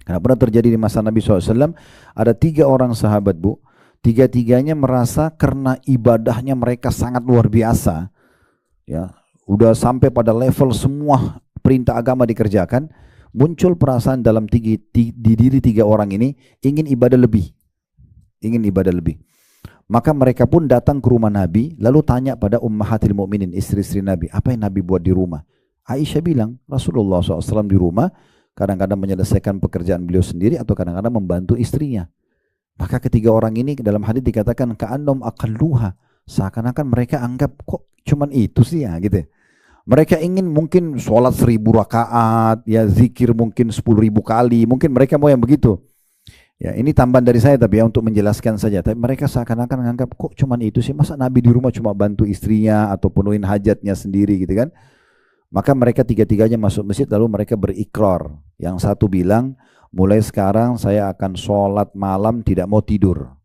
Karena pernah terjadi di masa Nabi SAW, ada 3 orang sahabat bu. Tiga-tiganya merasa karena ibadahnya mereka sangat luar biasa, ya, udah sampai pada level semua perintah agama dikerjakan, muncul perasaan dalam di diri tiga orang ini ingin ibadah lebih. Ingin ibadah lebih. Maka mereka pun datang ke rumah Nabi, lalu tanya pada ummahatil mu'minin, istri-istri Nabi, apa yang Nabi buat di rumah? Aisyah bilang, Rasulullah SAW di rumah, kadang-kadang menyelesaikan pekerjaan beliau sendiri, atau kadang-kadang membantu istrinya. Maka ketiga orang ini dalam hadis dikatakan, ka'annahum aqalluha, seakan-akan mereka anggap, kok cuman itu sih ya, gitu. Mereka ingin mungkin sholat 1000 rakaat, ya zikir mungkin 10.000 kali, mungkin mereka mau yang begitu. Ya, ini tambahan dari saya tapi ya untuk menjelaskan saja. Tapi mereka seakan-akan menganggap kok cuman itu sih, masa Nabi di rumah cuma bantu istrinya atau penuhin hajatnya sendiri gitu kan. Maka mereka tiga-tiganya masuk masjid lalu mereka berikrar. Yang satu bilang, mulai sekarang saya akan sholat malam tidak mau tidur.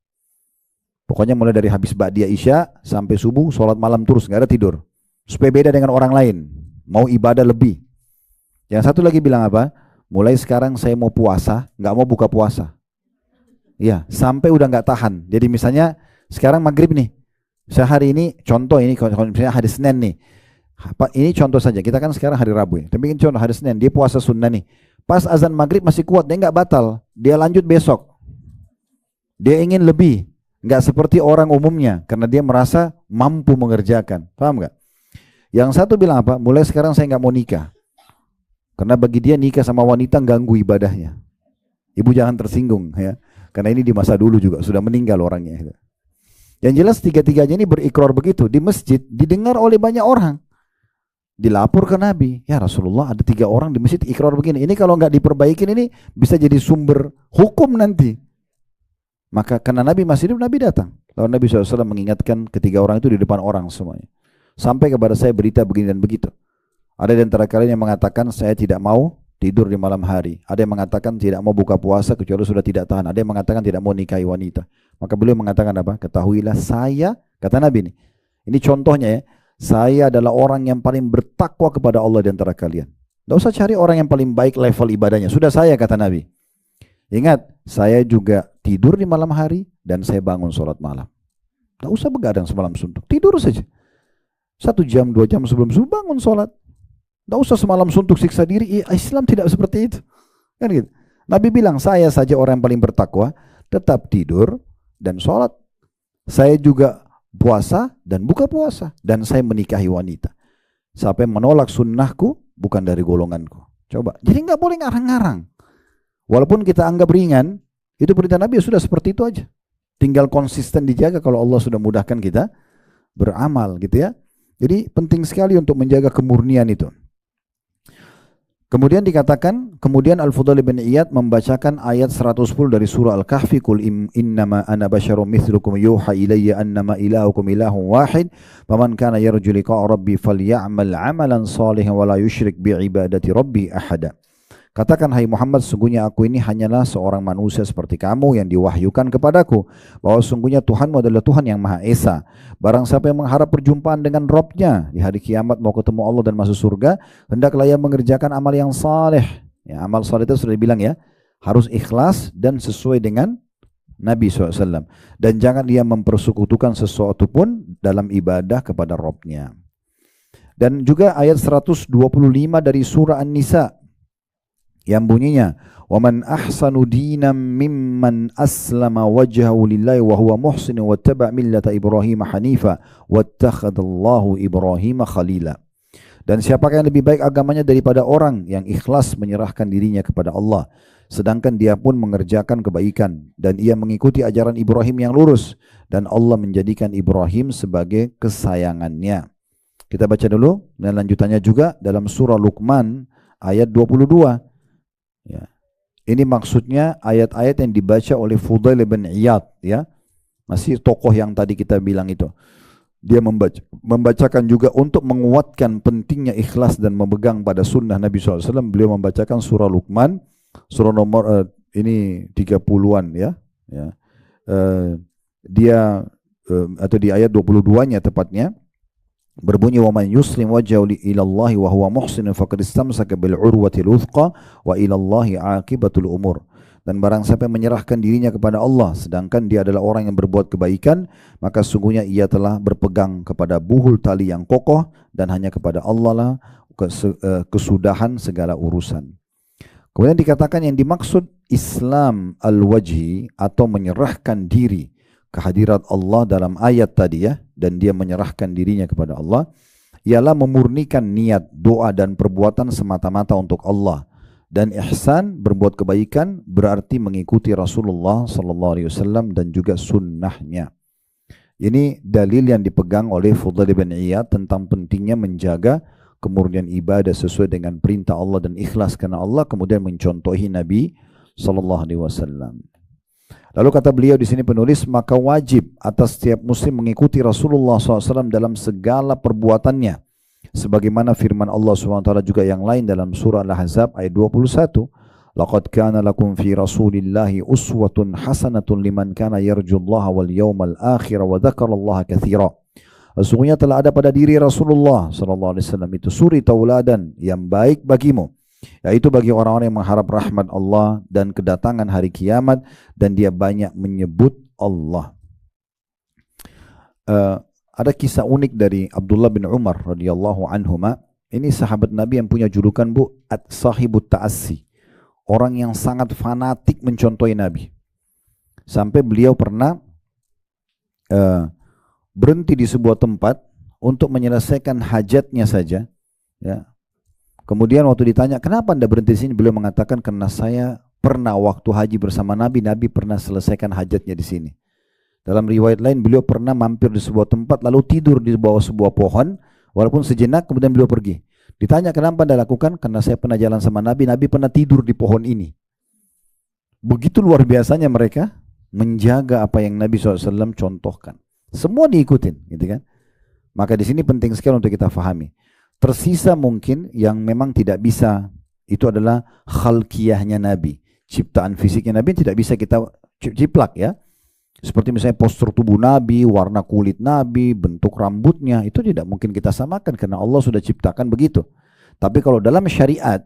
Pokoknya mulai dari habis ba'diyah isya sampai subuh sholat malam terus, nggak ada tidur. Supaya beda dengan orang lain, mau ibadah lebih. Yang satu lagi bilang apa? Mulai sekarang saya mau puasa, nggak mau buka puasa. Ya, sampai udah nggak tahan. Jadi misalnya sekarang maghrib nih, sehari ini contoh ini, misalnya hari Senin nih. Ini contoh saja. Kita kan sekarang hari Rabu ya. Tapi ini contoh hari Senin, dia puasa sunnah nih. Pas azan maghrib masih kuat, dia nggak batal. Dia lanjut besok. Dia ingin lebih, nggak seperti orang umumnya, karena dia merasa mampu mengerjakan. Paham nggak? Yang satu bilang apa? Mulai sekarang saya nggak mau nikah, karena bagi dia nikah sama wanita ganggu ibadahnya. Ibu jangan tersinggung ya. Karena ini di masa dulu juga sudah meninggal orangnya. Yang jelas tiga-tiganya ini berikrar begitu di masjid, didengar oleh banyak orang. Dilapor ke Nabi, ya Rasulullah ada 3 orang di masjid ikrar begini. Ini kalau nggak diperbaikin ini bisa jadi sumber hukum nanti. Maka karena Nabi masih hidup, Nabi datang. Lalu Nabi SAW mengingatkan ketiga orang itu di depan orang semuanya. Sampai kepada saya berita begini dan begitu. Ada di antara kalian yang mengatakan saya tidak mau tidur di malam hari. Ada yang mengatakan tidak mau buka puasa kecuali sudah tidak tahan. Ada yang mengatakan tidak mau nikahi wanita. Maka beliau mengatakan apa? Ketahuilah saya, kata Nabi ini contohnya ya, saya adalah orang yang paling bertakwa kepada Allah di antara kalian. Tidak usah cari orang yang paling baik level ibadahnya. Sudah saya, kata Nabi. Ingat, saya juga tidur di malam hari dan saya bangun sholat malam. Tidak usah begadang semalam suntuk. Tidur saja. 1 jam, 2 jam sebelum subuh bangun sholat. Tidak usah semalam suntuk siksa diri. Islam tidak seperti itu. Kan gitu. Nabi bilang, saya saja orang yang paling bertakwa, tetap tidur dan sholat. Saya juga puasa dan buka puasa. Dan saya menikahi wanita. Sampai menolak sunnahku, bukan dari golonganku. Coba. Jadi nggak boleh ngarang-ngarang. Walaupun kita anggap ringan, itu perintah Nabi sudah seperti itu aja. Tinggal konsisten dijaga kalau Allah sudah mudahkan kita beramal gitu ya. Jadi penting sekali untuk menjaga kemurnian itu. Kemudian dikatakan, kemudian Al-Fudail bin Iyad membacakan ayat 110 dari surah Al-Kahfi, Qul innama ana basyarum mithlukum yuha ilayya annama ilahukum ilahun wahid, faman kana yarju liqa'a rabbi falya'mal 'amalan salihan wa la yusyrik bi ibadati rabbi ahada. Katakan, hai Muhammad, sungguhnya aku ini hanyalah seorang manusia seperti kamu yang diwahyukan kepadaku, bahwa sungguhnya Tuhanmu adalah Tuhan yang Maha Esa. Barang siapa yang mengharap perjumpaan dengan Rabbnya di hari kiamat, mau ketemu Allah dan masuk surga, hendaklah ia mengerjakan amal yang saleh. Ya, amal saleh itu sudah dibilang ya, harus ikhlas dan sesuai dengan Nabi SAW. Dan jangan dia mempersekutukan sesuatu pun dalam ibadah kepada Rabbnya. Dan juga ayat 125 dari surah An-Nisa yang bunyinya, وَمَنْ أَحْسَنُ دِينًا مِمَّنْ أَسْلَمَ وَجْهَهُ لِلَّهِ وَهُوَ مُحْسِنٌ وَاتَّبَعَ مِلَّةَ إِبْرَاهِيمَ حَنِيفًا وَاتَّخَذَ اللَّهُ إِبْرَاهِيمَ خَلِيلًا. Dan siapakah yang lebih baik agamanya daripada orang yang ikhlas menyerahkan dirinya kepada Allah, sedangkan dia pun mengerjakan kebaikan, dan ia mengikuti ajaran Ibrahim yang lurus, dan Allah menjadikan Ibrahim sebagai kesayangannya. Kita baca dulu, dan lanjutannya juga dalam surah Luqman ayat 22. Ya. Ini maksudnya ayat-ayat yang dibaca oleh Fudail bin Iyad ya. Masih tokoh yang tadi kita bilang itu. Dia membacakan juga untuk menguatkan pentingnya ikhlas dan memegang pada sunnah Nabi SAW. Beliau membacakan surah Luqman, surah nomor ini 30-an ya. Dia atau di ayat 22-nya tepatnya berbunyi, wa man yuslim wajhahu ila Allah wa huwa muhsin faqad istamsaka bil urwatil wuthqa wa ila Allahi aqibatul umur. Dan barang siapa yang menyerahkan dirinya kepada Allah sedangkan dia adalah orang yang berbuat kebaikan, maka sungguhnya ia telah berpegang kepada buhul tali yang kokoh, dan hanya kepada Allah lah kesudahan segala urusan. Kemudian dikatakan yang dimaksud Islam al-wajhi atau menyerahkan diri kehadirat Allah dalam ayat tadi ya, dan dia menyerahkan dirinya kepada Allah, ialah memurnikan niat, doa dan perbuatan semata-mata untuk Allah. Dan ihsan, berbuat kebaikan, berarti mengikuti Rasulullah SAW dan juga sunnahnya. Ini dalil yang dipegang oleh Fudail bin Iyad tentang pentingnya menjaga kemurnian ibadah sesuai dengan perintah Allah dan ikhlas karena Allah, kemudian mencontohi Nabi SAW. Lalu kata beliau di sini penulis, maka wajib atas setiap muslim mengikuti Rasulullah SAW dalam segala perbuatannya. Sebagaimana firman Allah SWT juga yang lain dalam surah Al-Ahzab ayat 21. Laqad kana lakum fi rasulillahi uswatun hasanatun liman kana yarjullaha wal yawmal akhir wa dzakarallaha katsira. Sesungguhnya telah ada pada diri Rasulullah SAW itu suri tauladan yang baik bagimu, yaitu bagi orang-orang yang mengharap rahmat Allah dan kedatangan hari kiamat, dan dia banyak menyebut Allah. Ada kisah unik dari Abdullah bin Umar radhiyallahu anhuma. Ini sahabat Nabi yang punya julukan sahibut ta'assi, orang yang sangat fanatik mencontohi Nabi. Sampai beliau pernah berhenti di sebuah tempat untuk menyelesaikan hajatnya saja. Ya. Kemudian waktu ditanya, kenapa Anda berhenti di sini? Beliau mengatakan, karena saya pernah waktu haji bersama Nabi, Nabi pernah selesaikan hajatnya di sini. Dalam riwayat lain, beliau pernah mampir di sebuah tempat lalu tidur di bawah sebuah pohon, walaupun sejenak, kemudian beliau pergi. Ditanya, kenapa Anda lakukan? Karena saya pernah jalan sama Nabi, Nabi pernah tidur di pohon ini. Begitu luar biasanya mereka menjaga apa yang Nabi SAW contohkan. Semua diikutin, gitu kan? Maka di sini penting sekali untuk kita fahami. Tersisa mungkin yang memang tidak bisa, itu adalah khalqiyahnya Nabi. Ciptaan fisiknya Nabi tidak bisa kita ciplak ya. Seperti misalnya postur tubuh Nabi, warna kulit Nabi, bentuk rambutnya, itu tidak mungkin kita samakan karena Allah sudah ciptakan begitu. Tapi kalau dalam syariat,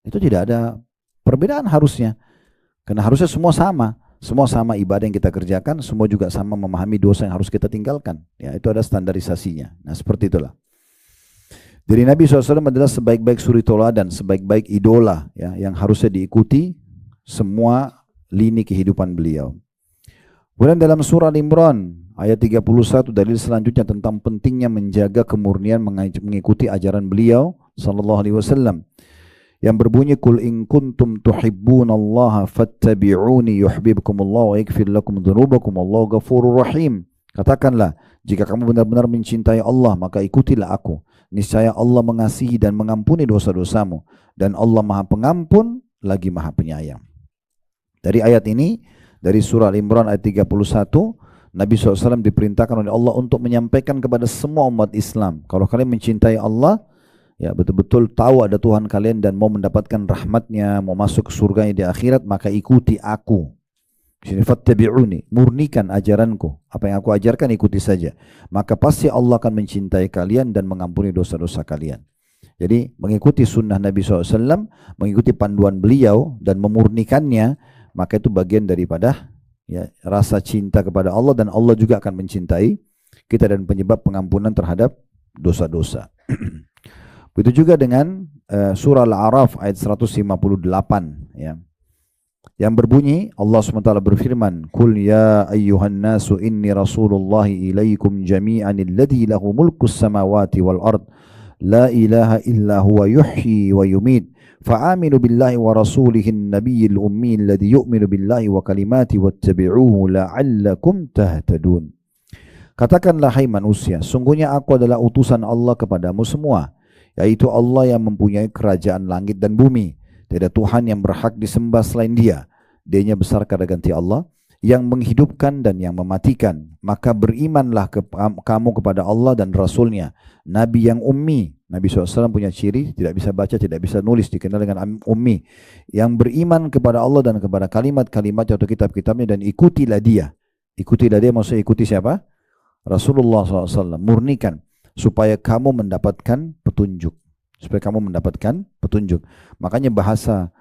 itu tidak ada perbedaan harusnya. Karena harusnya semua sama. Semua sama ibadah yang kita kerjakan, semua juga sama memahami dosa yang harus kita tinggalkan. Ya, itu ada standarisasinya. Nah, seperti itulah. Jadi Nabi SAW adalah sebaik-baik suri tauladan, sebaik-baik idola ya, yang harusnya diikuti semua lini kehidupan beliau. Kemudian dalam surah Al-Imran ayat 31 dalil selanjutnya tentang pentingnya menjaga kemurnian mengikuti ajaran beliau sallallahu alaihi wasallam yang berbunyi, kul in kuntum tuhibbunallaha fattabi'uni yuhibbukumullah wa yaghfir lakum dzunubakum wallahu ghafurur rahim. Katakanlah, jika kamu benar-benar mencintai Allah, maka ikutilah aku. Niscaya Allah mengasihi dan mengampuni dosa-dosamu, dan Allah Maha Pengampun lagi Maha Penyayang. Dari ayat ini, dari surah Al-Imran ayat 31, Nabi SAW diperintahkan oleh Allah untuk menyampaikan kepada semua umat Islam, kalau kalian mencintai Allah, ya betul-betul tahu ada Tuhan kalian dan mau mendapatkan rahmatnya, mau masuk ke surganya di akhirat, maka ikuti aku. Sini fattabi'uni, murnikan ajaranku, apa yang aku ajarkan ikuti saja, maka pasti Allah akan mencintai kalian dan mengampuni dosa-dosa kalian. Jadi mengikuti sunnah Nabi SAW, mengikuti panduan beliau dan memurnikannya, maka itu bagian daripada ya, rasa cinta kepada Allah, dan Allah juga akan mencintai kita dan penyebab pengampunan terhadap dosa-dosa. Begitu juga dengan surah Al-A'raf ayat 158 ya. Yang berbunyi, Allah SWT berfirman, Kul ya ayyuhan nasu inni rasulullahi ilaikum jami'an alladhi lahu mulkus samawati wal ard la ilaha illa huwa yuhyi wa yumit fa'aminu billahi wa rasulihin nabiyyil ummi alladhi yu'minu billahi wa kalimati wattabi'uhu la'allakum tahtadun. Katakanlah, hai manusia, sungguhnya aku adalah utusan Allah kepadamu semua, yaitu Allah yang mempunyai kerajaan langit dan bumi. Tidak Tuhan yang berhak disembah selain Dia. Dia-Nya besar kada ganti Allah, yang menghidupkan dan yang mematikan. Maka berimanlah kamu kepada Allah dan Rasul-Nya, Nabi yang ummi. Nabi SAW punya ciri, tidak bisa baca, tidak bisa nulis, dikenal dengan ummi. Yang beriman kepada Allah dan kepada kalimat-kalimat atau kitab-kitabnya, dan ikutilah Dia. Ikutilah Dia maksudnya ikuti siapa? Rasulullah SAW. Murnikan supaya kamu mendapatkan petunjuk. Supaya kamu mendapatkan petunjuk. Makanya bahasa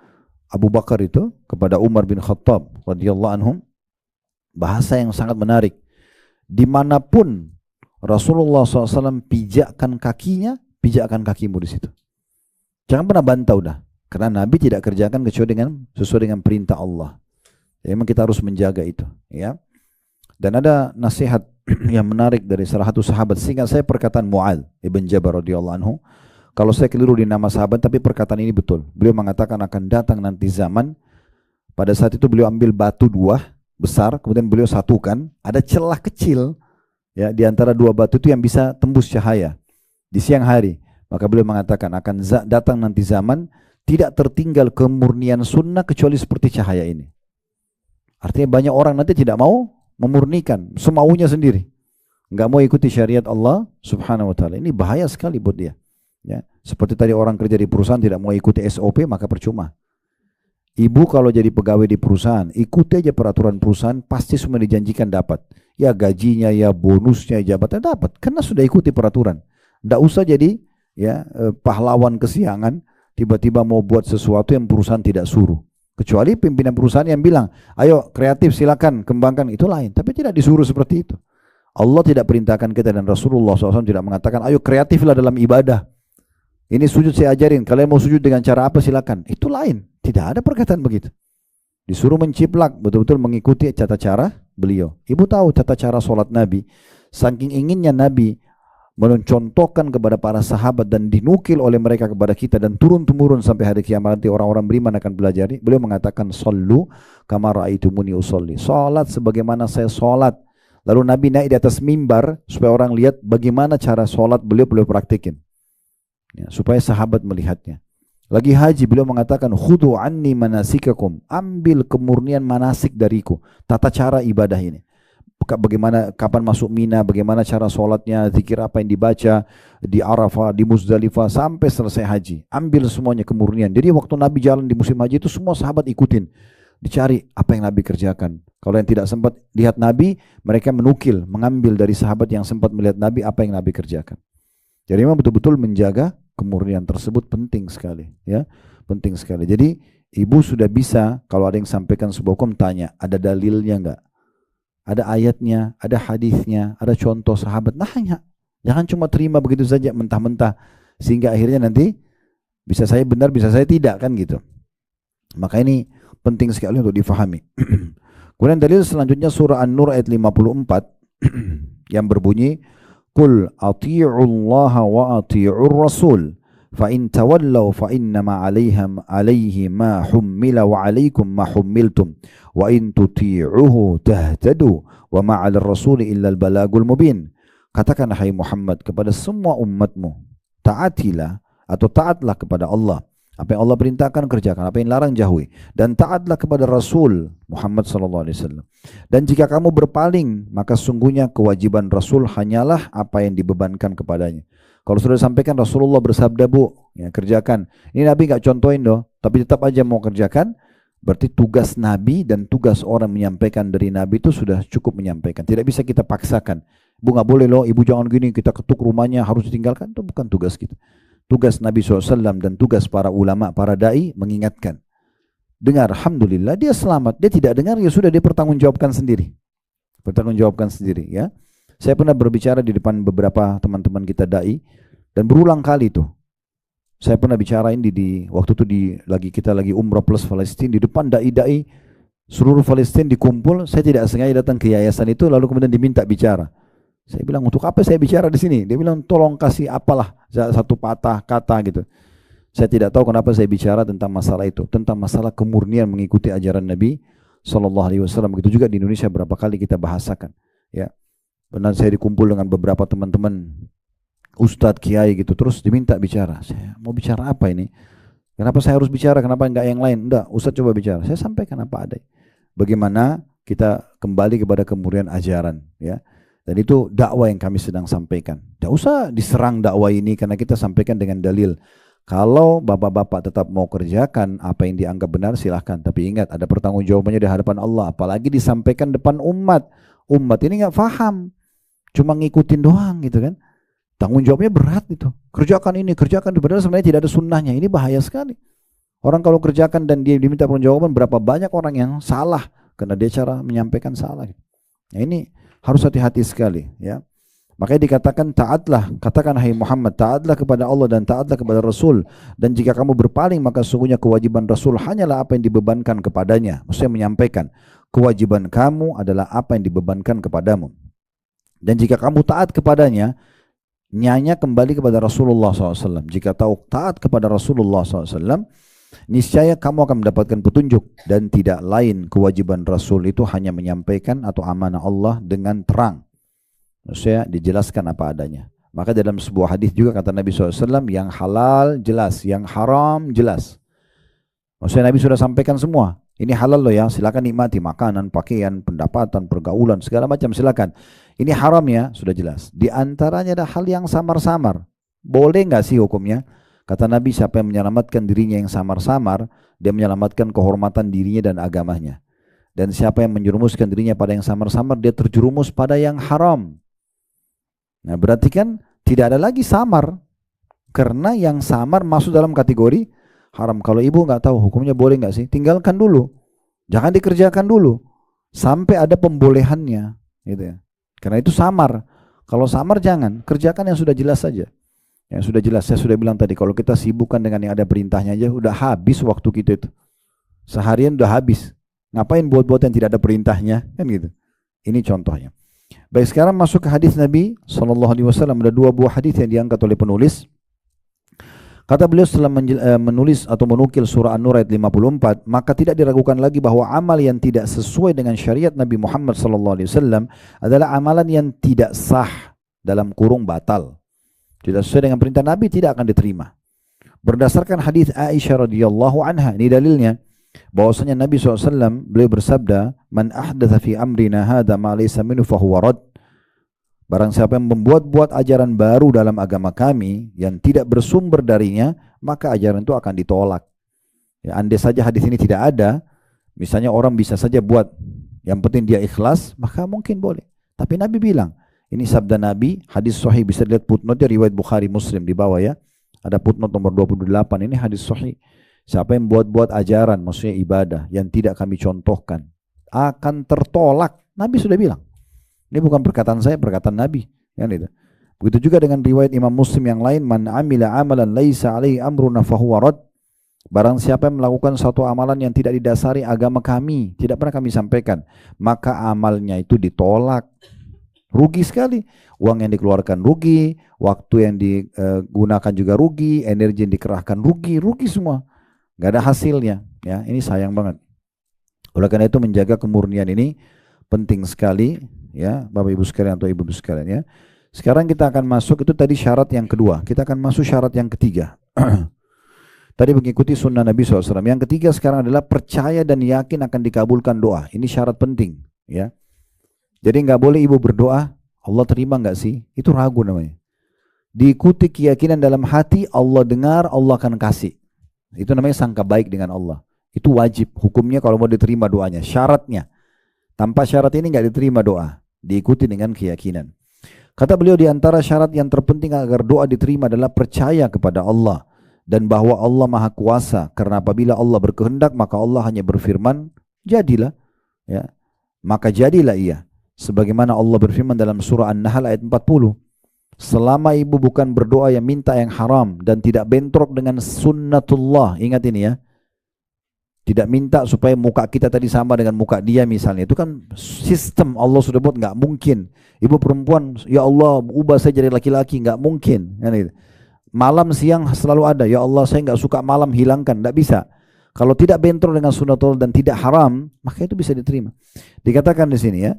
Abu Bakar itu kepada Umar bin Khattab radhiyallahu anhum, bahasa yang sangat menarik. Dimanapun Rasulullah SAW pijakkan kakinya, pijakkan kakimu di situ. Jangan pernah bantah udah. Karena Nabi tidak kerjakan kecuali dengan sesuai dengan perintah Allah. Jadi memang kita harus menjaga itu, ya. Dan ada nasihat yang menarik dari salah satu sahabat. Sehingga saya perkataan Mu'adz ibn Jabal radhiyallahu anhu. Kalau saya keliru di nama sahabat, tapi perkataan ini betul. Beliau mengatakan akan datang nanti zaman. Pada saat itu beliau ambil batu dua besar, kemudian beliau satukan. Ada celah kecil, ya, di antara dua batu itu yang bisa tembus cahaya di siang hari. Maka beliau mengatakan akan datang nanti zaman tidak tertinggal kemurnian sunnah kecuali seperti cahaya ini. Artinya banyak orang nanti tidak mau memurnikan, semaunya sendiri, nggak mau ikuti syariat Allah Subhanahu Wa Taala. Ini bahaya sekali buat dia. Ya, seperti tadi orang kerja di perusahaan tidak mau ikuti SOP, maka percuma. Ibu kalau jadi pegawai di perusahaan, ikuti aja peraturan perusahaan, pasti semua dijanjikan dapat. Ya gajinya, ya bonusnya, jabatan dapat, karena sudah ikuti peraturan. Nggak usah jadi ya pahlawan kesiangan, tiba-tiba mau buat sesuatu yang perusahaan tidak suruh. Kecuali pimpinan perusahaan yang bilang, ayo kreatif silakan kembangkan, itu lain. Tapi tidak disuruh seperti itu. Allah tidak perintahkan kita dan Rasulullah SAW tidak mengatakan, ayo kreatiflah dalam ibadah. Ini sujud saya ajarin, kalian mau sujud dengan cara apa silakan. Itu lain, tidak ada perkataan begitu. Disuruh menciplak, betul-betul mengikuti tata cara beliau. Ibu tahu tata cara sholat Nabi. Saking inginnya Nabi mencontohkan kepada para sahabat dan dinukil oleh mereka kepada kita dan turun-temurun sampai hari kiamat nanti orang-orang beriman akan pelajari. Beliau mengatakan, "Shallu kama ra'aitumuni usolli." Salat sebagaimana saya salat. Lalu Nabi naik di atas mimbar supaya orang lihat bagaimana cara salat beliau praktikin. Ya, supaya sahabat melihatnya. Lagi haji beliau mengatakan, "Khudhu anni manasikakum." Ambil kemurnian manasik dariku, tata cara ibadah ini. Bagaimana, kapan masuk Mina, bagaimana cara sholatnya, zikir apa yang dibaca di Arafah, di Muzdalifah sampai selesai haji. Ambil semuanya kemurnian. Jadi waktu Nabi jalan di musim haji itu semua sahabat ikutin. Dicari apa yang Nabi kerjakan. Kalau yang tidak sempat lihat Nabi, mereka menukil, mengambil dari sahabat yang sempat melihat Nabi apa yang Nabi kerjakan. Jadi memang betul-betul menjaga kemurnian tersebut penting sekali, ya, penting sekali. Jadi ibu sudah bisa kalau ada yang sampaikan sebuah hukum tanya, ada dalilnya enggak? Ada ayatnya, ada hadisnya, ada contoh sahabat. Nanya, jangan cuma terima begitu saja mentah-mentah sehingga akhirnya nanti bisa saya benar, bisa saya tidak, kan gitu. Maka ini penting sekali untuk difahami. Kemudian dalil selanjutnya surah An-Nur ayat 54 yang berbunyi, "Qul ati'ullaha wa ati'ur rasul fa in tawallaw fa innama 'alaihi ma hummila wa 'alaikum ma hummiltum wa in tuti'uhu tahtadu wa ma 'alal rasuli illa al balagul mubin." Katakan hai Muhammad kepada semua umatmu, taatilah atau taatlah kepada Allah. Apa yang Allah perintahkan kerjakan, apa yang larang jauhi, dan taatlah kepada Rasul Muhammad SAW. Dan jika kamu berpaling, maka sungguhnya kewajiban Rasul hanyalah apa yang dibebankan kepadanya. Kalau sudah sampaikan Rasulullah bersabda, bu, ya, kerjakan. Ini Nabi nggak contohin doh, tapi tetap aja mau kerjakan. Berarti tugas Nabi dan tugas orang menyampaikan dari Nabi itu sudah cukup menyampaikan. Tidak bisa kita paksakan. Bu nggak boleh loh, ibu jangan gini, kita ketuk rumahnya harus ditinggalkan. Itu bukan tugas kita. Tugas Nabi SAW dan tugas para ulama, para da'i mengingatkan. Dengar, alhamdulillah dia selamat. Dia tidak dengar, ya sudah, dia bertanggungjawabkan sendiri. Bertanggungjawabkan sendiri, ya. Saya pernah berbicara di depan beberapa teman-teman kita da'i dan berulang kali tuh. Saya pernah bicarain di waktu itu kita lagi umrah plus Palestina, di depan da'i-da'i seluruh Palestina dikumpul. Saya tidak sengaja datang ke yayasan itu lalu kemudian diminta bicara. Saya bilang, untuk apa saya bicara di sini? Dia bilang, tolong kasih apalah satu patah kata gitu. Saya tidak tahu kenapa saya bicara tentang masalah itu, tentang masalah kemurnian mengikuti ajaran Nabi SAW. Begitu juga di Indonesia berapa kali kita bahasakan. Ya, benar, saya dikumpul dengan beberapa teman-teman ustadz, kiai gitu, terus diminta bicara. Saya mau bicara apa ini? Kenapa saya harus bicara? Kenapa enggak yang lain? Enggak, ustadz coba bicara. Saya sampaikan apa ada. Bagaimana kita kembali kepada kemurnian ajaran, ya. Dan itu dakwah yang kami sedang sampaikan. Tidak usah diserang dakwah ini karena kita sampaikan dengan dalil. Kalau bapak-bapak tetap mau kerjakan apa yang dianggap benar, silahkan. Tapi ingat, ada pertanggungjawabannya di hadapan Allah. Apalagi disampaikan depan umat. Umat ini nggak paham, cuma ngikutin doang gitu kan. Tanggung jawabnya berat itu. Kerjakan ini, kerjakan itu. Padahal sebenarnya tidak ada sunnahnya. Ini bahaya sekali. Orang kalau kerjakan dan dia diminta pertanggungjawaban, berapa banyak orang yang salah karena dia cara menyampaikan salah. Nah ini harus hati-hati sekali, ya. Makanya dikatakan taatlah, katakan hai Muhammad, taatlah kepada Allah dan taatlah kepada Rasul. Dan jika kamu berpaling maka sesungguhnya kewajiban Rasul hanyalah apa yang dibebankan kepadanya. Maksudnya menyampaikan, kewajiban kamu adalah apa yang dibebankan kepadamu. Dan jika kamu taat kepadanya, nyanya kembali kepada Rasulullah SAW. Jika taat kepada Rasulullah SAW, niscaya kamu akan mendapatkan petunjuk. Dan tidak lain kewajiban Rasul itu hanya menyampaikan atau amanah Allah dengan terang. Maksudnya dijelaskan apa adanya. Maka dalam sebuah hadis juga kata Nabi SAW, yang halal jelas, yang haram jelas. Maksudnya Nabi sudah sampaikan semua. Ini halal loh ya, silakan nikmati makanan, pakaian, pendapatan, pergaulan, segala macam silakan. Ini haram ya, sudah jelas. Di antaranya ada hal yang samar-samar. Boleh nggak sih hukumnya? Kata Nabi, siapa yang menyelamatkan dirinya yang samar-samar, dia menyelamatkan kehormatan dirinya dan agamanya. Dan siapa yang menjerumuskan dirinya pada yang samar-samar, dia terjerumus pada yang haram. Nah berarti kan tidak ada lagi samar, karena yang samar masuk dalam kategori haram. Kalau ibu nggak tahu hukumnya boleh nggak sih, tinggalkan dulu, jangan dikerjakan dulu sampai ada pembolehannya, gitu ya. Karena itu samar. Kalau samar jangan, kerjakan yang sudah jelas saja. Yang sudah jelas, saya sudah bilang tadi, kalau kita sibukkan dengan yang ada perintahnya aja, udah habis waktu kita itu. Seharian udah habis. Ngapain buat-buat yang tidak ada perintahnya, kan gitu. Ini contohnya. Baik, sekarang masuk ke hadis Nabi SAW. Ada dua buah hadis yang diangkat oleh penulis. Kata beliau setelah menulis atau menukil surah An-Nur ayat 54, maka tidak diragukan lagi bahwa amal yang tidak sesuai dengan syariat Nabi Muhammad SAW adalah amalan yang tidak sah, dalam kurung batal. Tidak sesuai dengan perintah Nabi, tidak akan diterima. Berdasarkan hadis Aisyah radhiyallahu anha, ini dalilnya bahwasanya Nabi SAW beliau bersabda, man ahdatha fi amrina hadza ma laysa minhu fahuwa rad. Barang siapa yang membuat-buat ajaran baru dalam agama kami yang tidak bersumber darinya, maka ajaran itu akan ditolak. Ya, andai saja hadis ini tidak ada, misalnya orang bisa saja buat, yang penting dia ikhlas, maka mungkin boleh. Tapi Nabi bilang, ini sabda Nabi, hadis sahih, bisa dilihat footnote-nya riwayat Bukhari Muslim di bawah ya. Ada footnote nomor 28, ini hadis sahih. Siapa yang buat-buat ajaran, maksudnya ibadah, yang tidak kami contohkan, akan tertolak. Nabi sudah bilang. Ini bukan perkataan saya, perkataan Nabi. Gitu. Begitu juga dengan riwayat Imam Muslim yang lain, man amila amalan laisa alaihi amruna fahuwa rad. Barang siapa yang melakukan suatu amalan yang tidak didasari agama kami, tidak pernah kami sampaikan, maka amalnya itu ditolak. Rugi sekali. Uang yang dikeluarkan rugi, waktu yang digunakan juga rugi, energi yang dikerahkan rugi, rugi semua. Gak ada hasilnya. Ya, ini sayang banget. Oleh karena itu menjaga kemurnian ini penting sekali, ya Bapak Ibu sekalian atau Ibu sekalian ya. Sekarang kita akan masuk, itu tadi syarat yang kedua. Kita akan masuk syarat yang ketiga. Tadi mengikuti sunnah Nabi SAW. Yang ketiga sekarang adalah percaya dan yakin akan dikabulkan doa. Ini syarat penting, ya. Jadi nggak boleh ibu berdoa, Allah terima nggak sih? Itu ragu namanya. Diikuti keyakinan dalam hati, Allah dengar, Allah akan kasih. Itu namanya sangka baik dengan Allah. Itu wajib hukumnya kalau mau diterima doanya. Syaratnya. Tanpa syarat ini nggak diterima doa. Diikuti dengan keyakinan. Kata beliau, di antara syarat yang terpenting agar doa diterima adalah percaya kepada Allah. Dan bahwa Allah maha kuasa. Karena apabila Allah berkehendak, maka Allah hanya berfirman, jadilah. Ya. Maka jadilah ia. Sebagaimana Allah berfirman dalam surah An-Nahl ayat 40. Selama ibu bukan berdoa yang minta yang haram dan tidak bentrok dengan sunnatullah. Ingat ini ya. Tidak minta supaya muka kita tadi sama dengan muka dia misalnya. Itu kan sistem Allah sudah buat, nggak mungkin. Ibu perempuan, ya Allah ubah saya jadi laki-laki, nggak mungkin. Malam siang selalu ada, ya Allah saya nggak suka malam, hilangkan, nggak bisa. Kalau tidak bentrok dengan sunnatullah dan tidak haram, maka itu bisa diterima. Dikatakan di sini ya,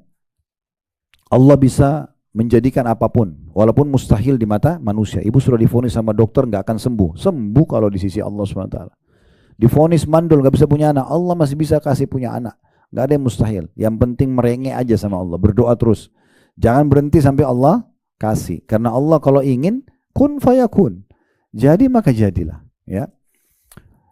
Allah bisa menjadikan apapun, walaupun mustahil di mata manusia. Ibu sudah divonis sama dokter nggak akan sembuh. Sembuh kalau di sisi Allah SWT. Divonis mandul nggak bisa punya anak, Allah masih bisa kasih punya anak. Nggak ada yang mustahil. Yang penting merengek aja sama Allah, berdoa terus. Jangan berhenti sampai Allah kasih. Karena Allah kalau ingin, kun fayakun. Jadi maka jadilah. Ya.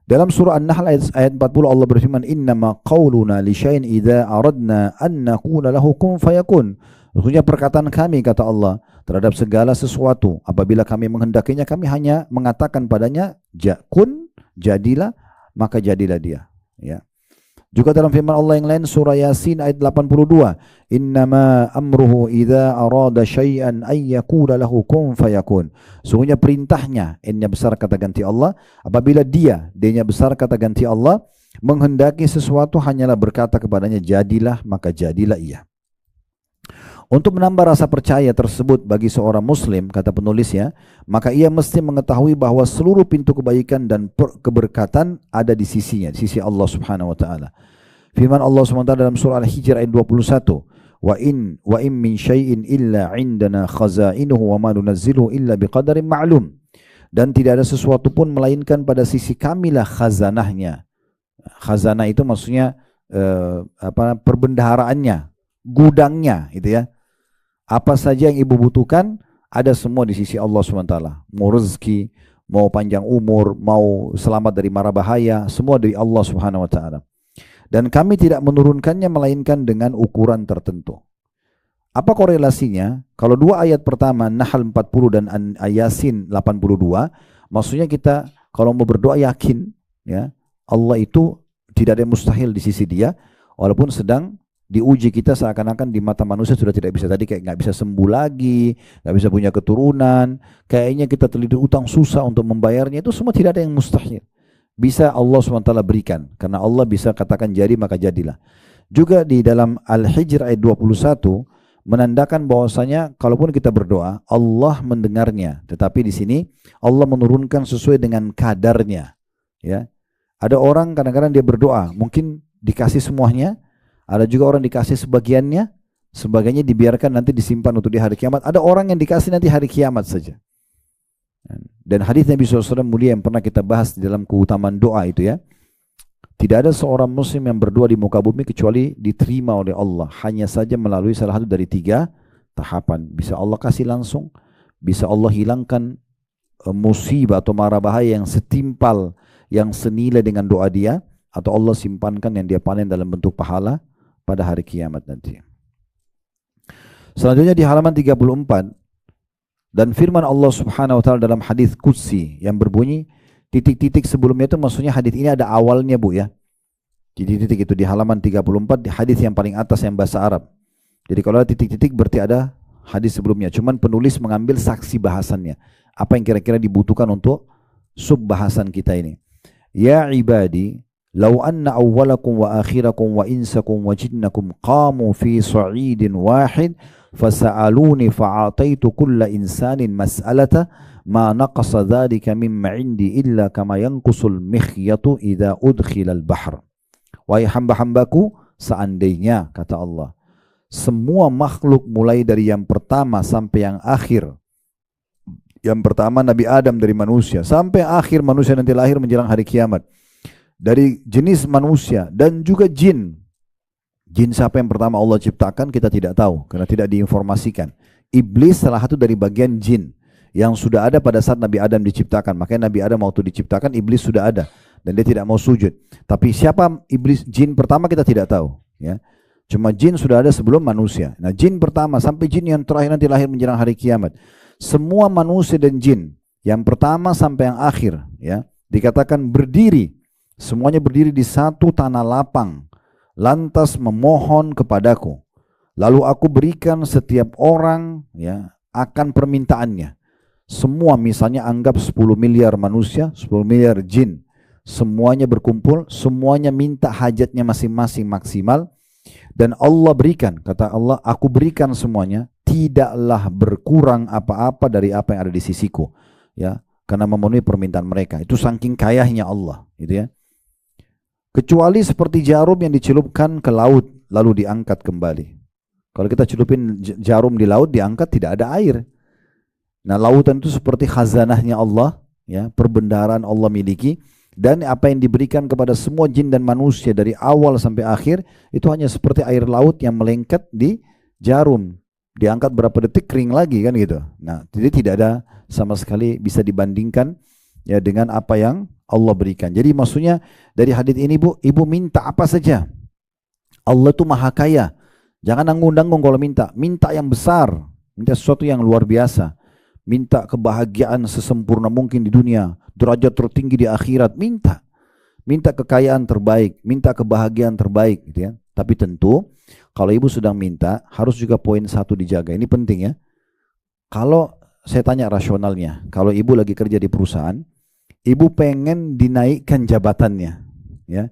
Dalam surah An-Nahl ayat 40 Allah berfirman, innama qawluna li syai'in idza aradna an naqula lahu kun fayakun. Sesungguhnya perkataan kami, kata Allah, terhadap segala sesuatu, apabila kami menghendakinya, kami hanya mengatakan padanya, kun, jadilah, maka jadilah dia. Ya. Juga dalam firman Allah yang lain surah Yasin ayat 82, innama amruhu idza arada syai'an ay yaqula lahu kun fayakun. Sungguhnya perintahnya, n-nya besar kata ganti Allah, apabila d-nya besar kata ganti Allah, menghendaki sesuatu hanyalah berkata kepadanya jadilah, maka jadilah ia. Untuk menambah rasa percaya tersebut bagi seorang muslim, kata penulisnya, maka ia mesti mengetahui bahwa seluruh pintu kebaikan dan keberkatan ada di sisinya, di sisi Allah Subhanahu wa taala. Firman Allah SWT dalam surah Al-Hijr ayat 21, wa in min syai'in illa 'indana khazainuhu wa ma nunazzilu illa biqadarin ma'lum. Dan tidak ada sesuatu pun melainkan pada sisi kamilah khazanahnya. Khazanah itu maksudnya perbendaharaannya, gudangnya, gitu ya. Apa saja yang ibu butuhkan ada semua di sisi Allah SWT. Mau rezeki, mau panjang umur, mau selamat dari mara bahaya, semua dari Allah Subhanahu wa taala. Dan kami tidak menurunkannya melainkan dengan ukuran tertentu. Apa korelasinya? Kalau dua ayat pertama Nahl 40 dan Yasin 82, maksudnya kita kalau mau berdoa yakin ya, Allah itu tidak ada yang mustahil di sisi Dia, walaupun sedang diuji kita seakan-akan di mata manusia sudah tidak bisa, tadi kayak nggak bisa sembuh lagi, nggak bisa punya keturunan, kayaknya kita terlilit utang susah untuk membayarnya, itu semua tidak ada yang mustahil. Bisa Allah SWT berikan, karena Allah bisa katakan jadi maka jadilah. Juga di dalam Al-Hijr ayat 21 menandakan bahwasanya kalaupun kita berdoa Allah mendengarnya, tetapi di sini Allah menurunkan sesuai dengan kadarnya. Ya, ada orang kadang-kadang dia berdoa mungkin dikasih semuanya. Ada juga orang dikasih sebagiannya, sebagainya dibiarkan nanti disimpan untuk di hari kiamat. Ada orang yang dikasih nanti hari kiamat saja. Dan hadis Nabi SAW mulia yang pernah kita bahas di dalam keutamaan doa itu ya. Tidak ada seorang muslim yang berdoa di muka bumi kecuali diterima oleh Allah. Hanya saja melalui salah satu dari 3 tahapan. Bisa Allah kasih langsung, bisa Allah hilangkan musibah atau mara bahaya yang setimpal, yang senilai dengan doa dia, atau Allah simpankan yang dia panen dalam bentuk pahala pada hari kiamat nanti. Selanjutnya di halaman 34, dan firman Allah Subhanahu wa taala dalam hadis qudsi yang berbunyi titik-titik sebelumnya itu, maksudnya hadis ini ada awalnya Bu ya. Titik-titik itu di halaman 34 di hadis yang paling atas yang bahasa Arab. Jadi kalau ada titik-titik berarti ada hadis sebelumnya. Cuman penulis mengambil saksi bahasannya. Apa yang kira-kira dibutuhkan untuk sub bahasan kita ini. Ya ibadi, law anna awwalakum wa akhirakum wa insakum wa jinnakum qamu fi sa'idin wahid fasa'aluni fa'ataitu kulla insanin mas'alata ma naqasa dhalika mimma indi illa kama yanqusul mikhyatu idza udkhilal bahr. Wahai hamba-hambaku, seandainya kata Allah, semua makhluk mulai dari yang pertama sampai yang akhir, yang pertama Nabi Adam dari manusia sampai akhir manusia nanti lahir menjelang hari kiamat, dari jenis manusia dan juga jin. Jin siapa yang pertama Allah ciptakan kita tidak tahu karena tidak diinformasikan. Iblis salah satu dari bagian jin yang sudah ada pada saat Nabi Adam diciptakan. Makanya Nabi Adam waktu diciptakan iblis sudah ada dan dia tidak mau sujud. Tapi siapa iblis jin pertama kita tidak tahu ya. Cuma jin sudah ada sebelum manusia. Nah, jin pertama sampai jin yang terakhir nanti lahir menjelang hari kiamat. Semua manusia dan jin yang pertama sampai yang akhir ya, dikatakan berdiri. Semuanya berdiri di satu tanah lapang, lantas memohon kepadaku. Lalu aku berikan setiap orang ya akan permintaannya. Semua misalnya anggap 10 miliar manusia, 10 miliar jin. Semuanya berkumpul, semuanya minta hajatnya masing-masing maksimal. Dan Allah berikan, kata Allah, aku berikan semuanya, tidaklah berkurang apa-apa dari apa yang ada di sisiku. Ya, karena memenuhi permintaan mereka. Itu saking kayanya Allah, gitu ya. Kecuali seperti jarum yang dicelupkan ke laut lalu diangkat kembali. Kalau kita celupin jarum di laut diangkat tidak ada air. Nah, lautan itu seperti khazanahnya Allah ya, perbendaharaan Allah miliki, dan apa yang diberikan kepada semua jin dan manusia dari awal sampai akhir itu hanya seperti air laut yang melengket di jarum. Diangkat berapa detik kering lagi kan gitu. Nah, jadi tidak ada sama sekali bisa dibandingkan ya dengan apa yang Allah berikan. Jadi maksudnya dari hadis ini Bu, ibu minta apa saja. Allah itu maha kaya. Jangan nanggung-nanggung kalau minta. Minta yang besar. Minta sesuatu yang luar biasa. Minta kebahagiaan sesempurna mungkin di dunia. Derajat tertinggi di akhirat. Minta. minta kekayaan terbaik, minta kebahagiaan terbaik gitu ya. Tapi tentu kalau ibu sedang minta harus juga poin satu dijaga. Ini penting ya. Kalau saya tanya rasionalnya, kalau ibu lagi kerja di perusahaan, ibu pengen dinaikkan jabatannya ya,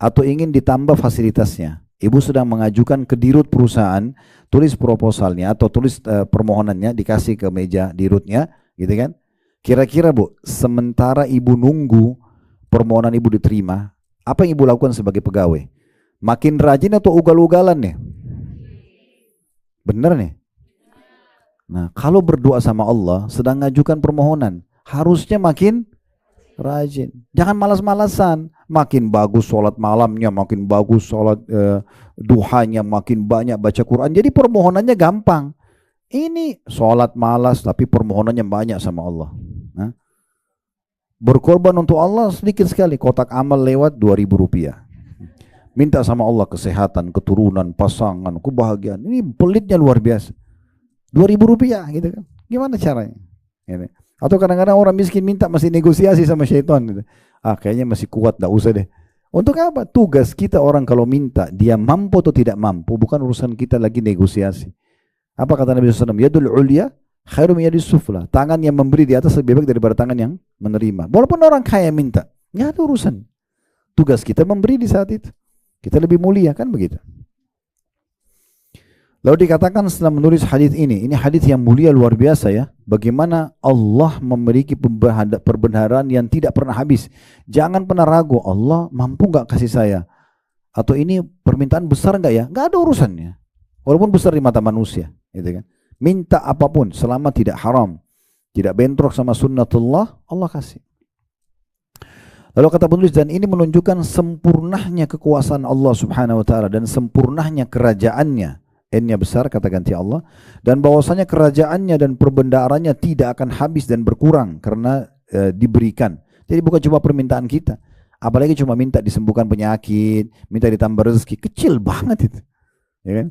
atau ingin ditambah fasilitasnya. Ibu sedang mengajukan ke dirut perusahaan, tulis proposalnya atau tulis permohonannya, dikasih ke meja dirutnya, gitu kan? Kira-kira Bu, sementara ibu nunggu permohonan ibu diterima, apa yang ibu lakukan sebagai pegawai? Makin rajin atau ugal-ugalan nih? Bener nih? Nah, kalau berdoa sama Allah, sedang ngajukan permohonan, harusnya makin rajin. Jangan malas-malasan. Makin bagus sholat malamnya, makin bagus sholat duhanya, makin banyak baca Quran. Jadi permohonannya gampang. Ini sholat malas tapi permohonannya banyak sama Allah. Nah, berkorban untuk Allah sedikit sekali. Kotak amal lewat 2.000 rupiah. Minta sama Allah kesehatan, keturunan, pasangan, kebahagiaan. Ini pelitnya luar biasa. 2.000 rupiah gitu kan. Gimana caranya? Gitu. Atau kadang-kadang orang miskin minta masih negosiasi sama syaitan gitu. Kayaknya masih kuat, gak usah deh. Untuk apa? Tugas kita orang kalau minta, dia mampu atau tidak mampu, bukan urusan kita lagi negosiasi. Apa kata Nabi SAW? Yadul ulya khairu min yadis sufla. Tangan yang memberi di atas lebih baik daripada tangan yang menerima. Walaupun orang kaya minta, nggak ada urusan. Tugas kita memberi di saat itu. Kita lebih mulia, kan begitu. Lalu dikatakan setelah menulis hadis ini hadis yang mulia luar biasa ya. Bagaimana Allah memiliki perbenaran yang tidak pernah habis. Jangan pernah ragu, Allah mampu nggak kasih saya? Atau ini permintaan besar nggak ya? Nggak ada urusannya. Walaupun besar di mata manusia, gitu kan. Minta apapun selama tidak haram, tidak bentrok sama sunnatullah, Allah kasih. Lalu kata penulis, dan ini menunjukkan sempurnanya kekuasaan Allah Subhanahu wa taala dan sempurnanya kerajaannya. N-nya besar, kata ganti Allah, dan bahwasanya kerajaannya dan perbendaharanya tidak akan habis dan berkurang karena diberikan. Jadi bukan cuma permintaan kita, apalagi cuma minta disembuhkan penyakit, minta ditambah rezeki, kecil banget itu, ya kan?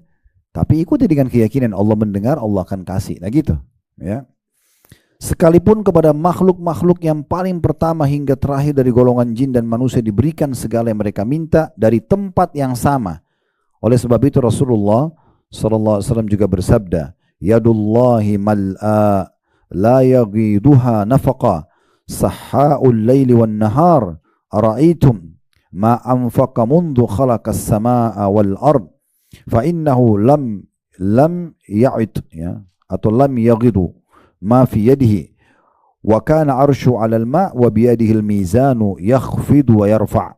Tapi ikuti dengan keyakinan Allah mendengar, Allah akan kasih. Nah gitu, ya. Sekalipun kepada makhluk-makhluk yang paling pertama hingga terakhir dari golongan jin dan manusia diberikan segala yang mereka minta dari tempat yang sama. Oleh sebab itu Rasulullah sallallahu alaihi wasallam juga bersabda, yadullahi mal'a la yaghiduha nafaqa sahhaul laili wan nahar ara'aitum ma anfaqa mundu khalaqas samaa wal ard fa innahu lam ya'id ya, atau lam yaghidu ma fi yadihi wa kana arsyu 'alal ma' wa bi yadihi al mizanu yakhfidu wa yarfa'.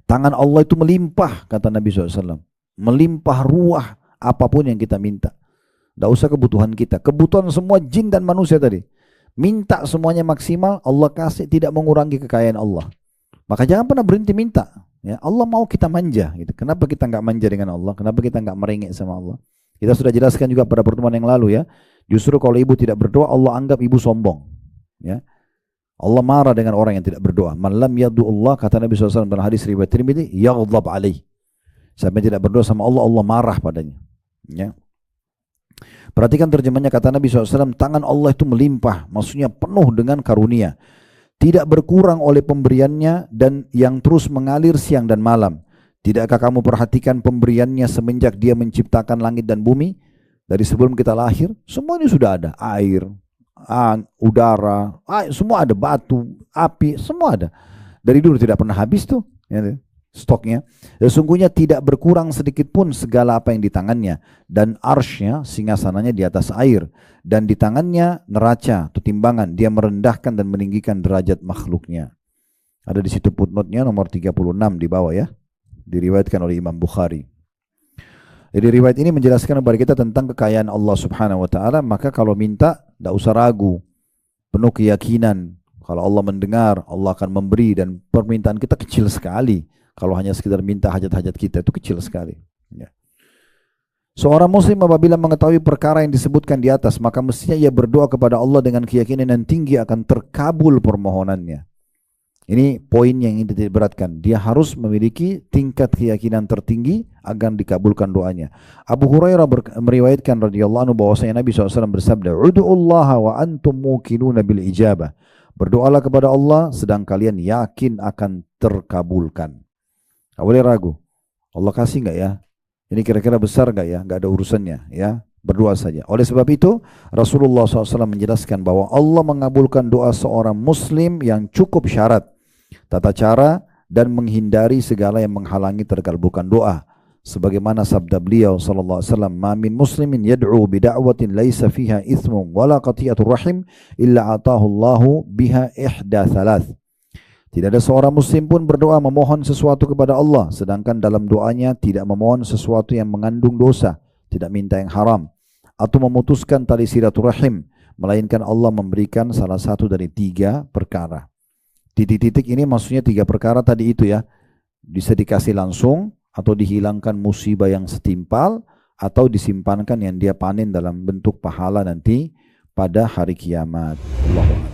Tangan Allah itu melimpah, kata Nabi SAW. Melimpah ruah apapun yang kita minta. Tidak usah kebutuhan kita, kebutuhan semua jin dan manusia tadi. Minta semuanya maksimal, Allah kasih, tidak mengurangi kekayaan Allah. Maka jangan pernah berhenti minta. Ya, Allah mau kita manja. Gitu. Kenapa kita nggak manja dengan Allah? Kenapa kita nggak merengek sama Allah? Kita sudah jelaskan juga pada pertemuan yang lalu ya. Justru kalau ibu tidak berdoa, Allah anggap ibu sombong. Ya. Allah marah dengan orang yang tidak berdoa. Man lam yad'ullah, kata Nabi SAW dalam hadis riwayat Tirmidzi, yaghdab alaih. Siapa yang tidak berdoa sama Allah, Allah marah padanya. Ya. Perhatikan terjemahnya, kata Nabi SAW, tangan Allah itu melimpah, maksudnya penuh dengan karunia. Tidak berkurang oleh pemberiannya dan yang terus mengalir siang dan malam. Tidakkah kamu perhatikan pemberiannya semenjak dia menciptakan langit dan bumi? Dari sebelum kita lahir, semua ini sudah ada. Air, udara, semua ada, batu, api, semua ada. Dari dulu tidak pernah habis tuh. Ya, stoknya. Sesungguhnya tidak berkurang sedikit pun segala apa yang di tangannya, dan arsy-nya, singgasananya di atas air, dan di tangannya neraca atau timbangan, dia merendahkan dan meninggikan derajat makhluknya. Ada di situ footnote-nya nomor 36 di bawah ya, diriwayatkan oleh Imam Bukhari. Jadi riwayat ini menjelaskan kepada kita tentang kekayaan Allah Subhanahu wa taala. Maka kalau minta tidak usah ragu, penuh keyakinan kalau Allah mendengar, Allah akan memberi, dan permintaan kita kecil sekali. Kalau hanya sekedar minta hajat-hajat kita, itu kecil sekali. Ya. Seorang muslim apabila mengetahui perkara yang disebutkan di atas, maka mestinya ia berdoa kepada Allah dengan keyakinan yang tinggi akan terkabul permohonannya. Ini poin yang ingin diberatkan. Dia harus memiliki tingkat keyakinan tertinggi agar dikabulkan doanya. Abu Hurairah meriwayatkan radhiyallahu anhu bahwasanya Nabi SAW bersabda, "Ud'ullaha wa antum muqinuna bil ijabah." Berdoalah kepada Allah sedang kalian yakin akan terkabulkan. Gak boleh ragu. Allah kasih nggak ya? Ini kira-kira besar nggak ya? Nggak ada urusannya ya. Berdoa saja. Oleh sebab itu Rasulullah SAW menjelaskan bahwa Allah mengabulkan doa seorang muslim yang cukup syarat, tata cara, dan menghindari segala yang menghalangi terkabulkan doa. Sebagaimana sabda beliau sallallahu alaihi wasallam, "Ma min muslimin yad'u bi da'watin laisa fiha ithmun wala qati'atur rahim illa atahu Allahu biha ihda thalath." Tidak ada seorang muslim pun berdoa memohon sesuatu kepada Allah sedangkan dalam doanya tidak memohon sesuatu yang mengandung dosa, tidak minta yang haram, atau memutuskan tali silaturahim, melainkan Allah memberikan salah satu dari 3 perkara. Titik-titik ini maksudnya 3 perkara tadi itu ya. Bisa dikasih langsung, atau dihilangkan musibah yang setimpal, atau disimpankan yang dia panen dalam bentuk pahala nanti pada hari kiamat. Allahu Akbar.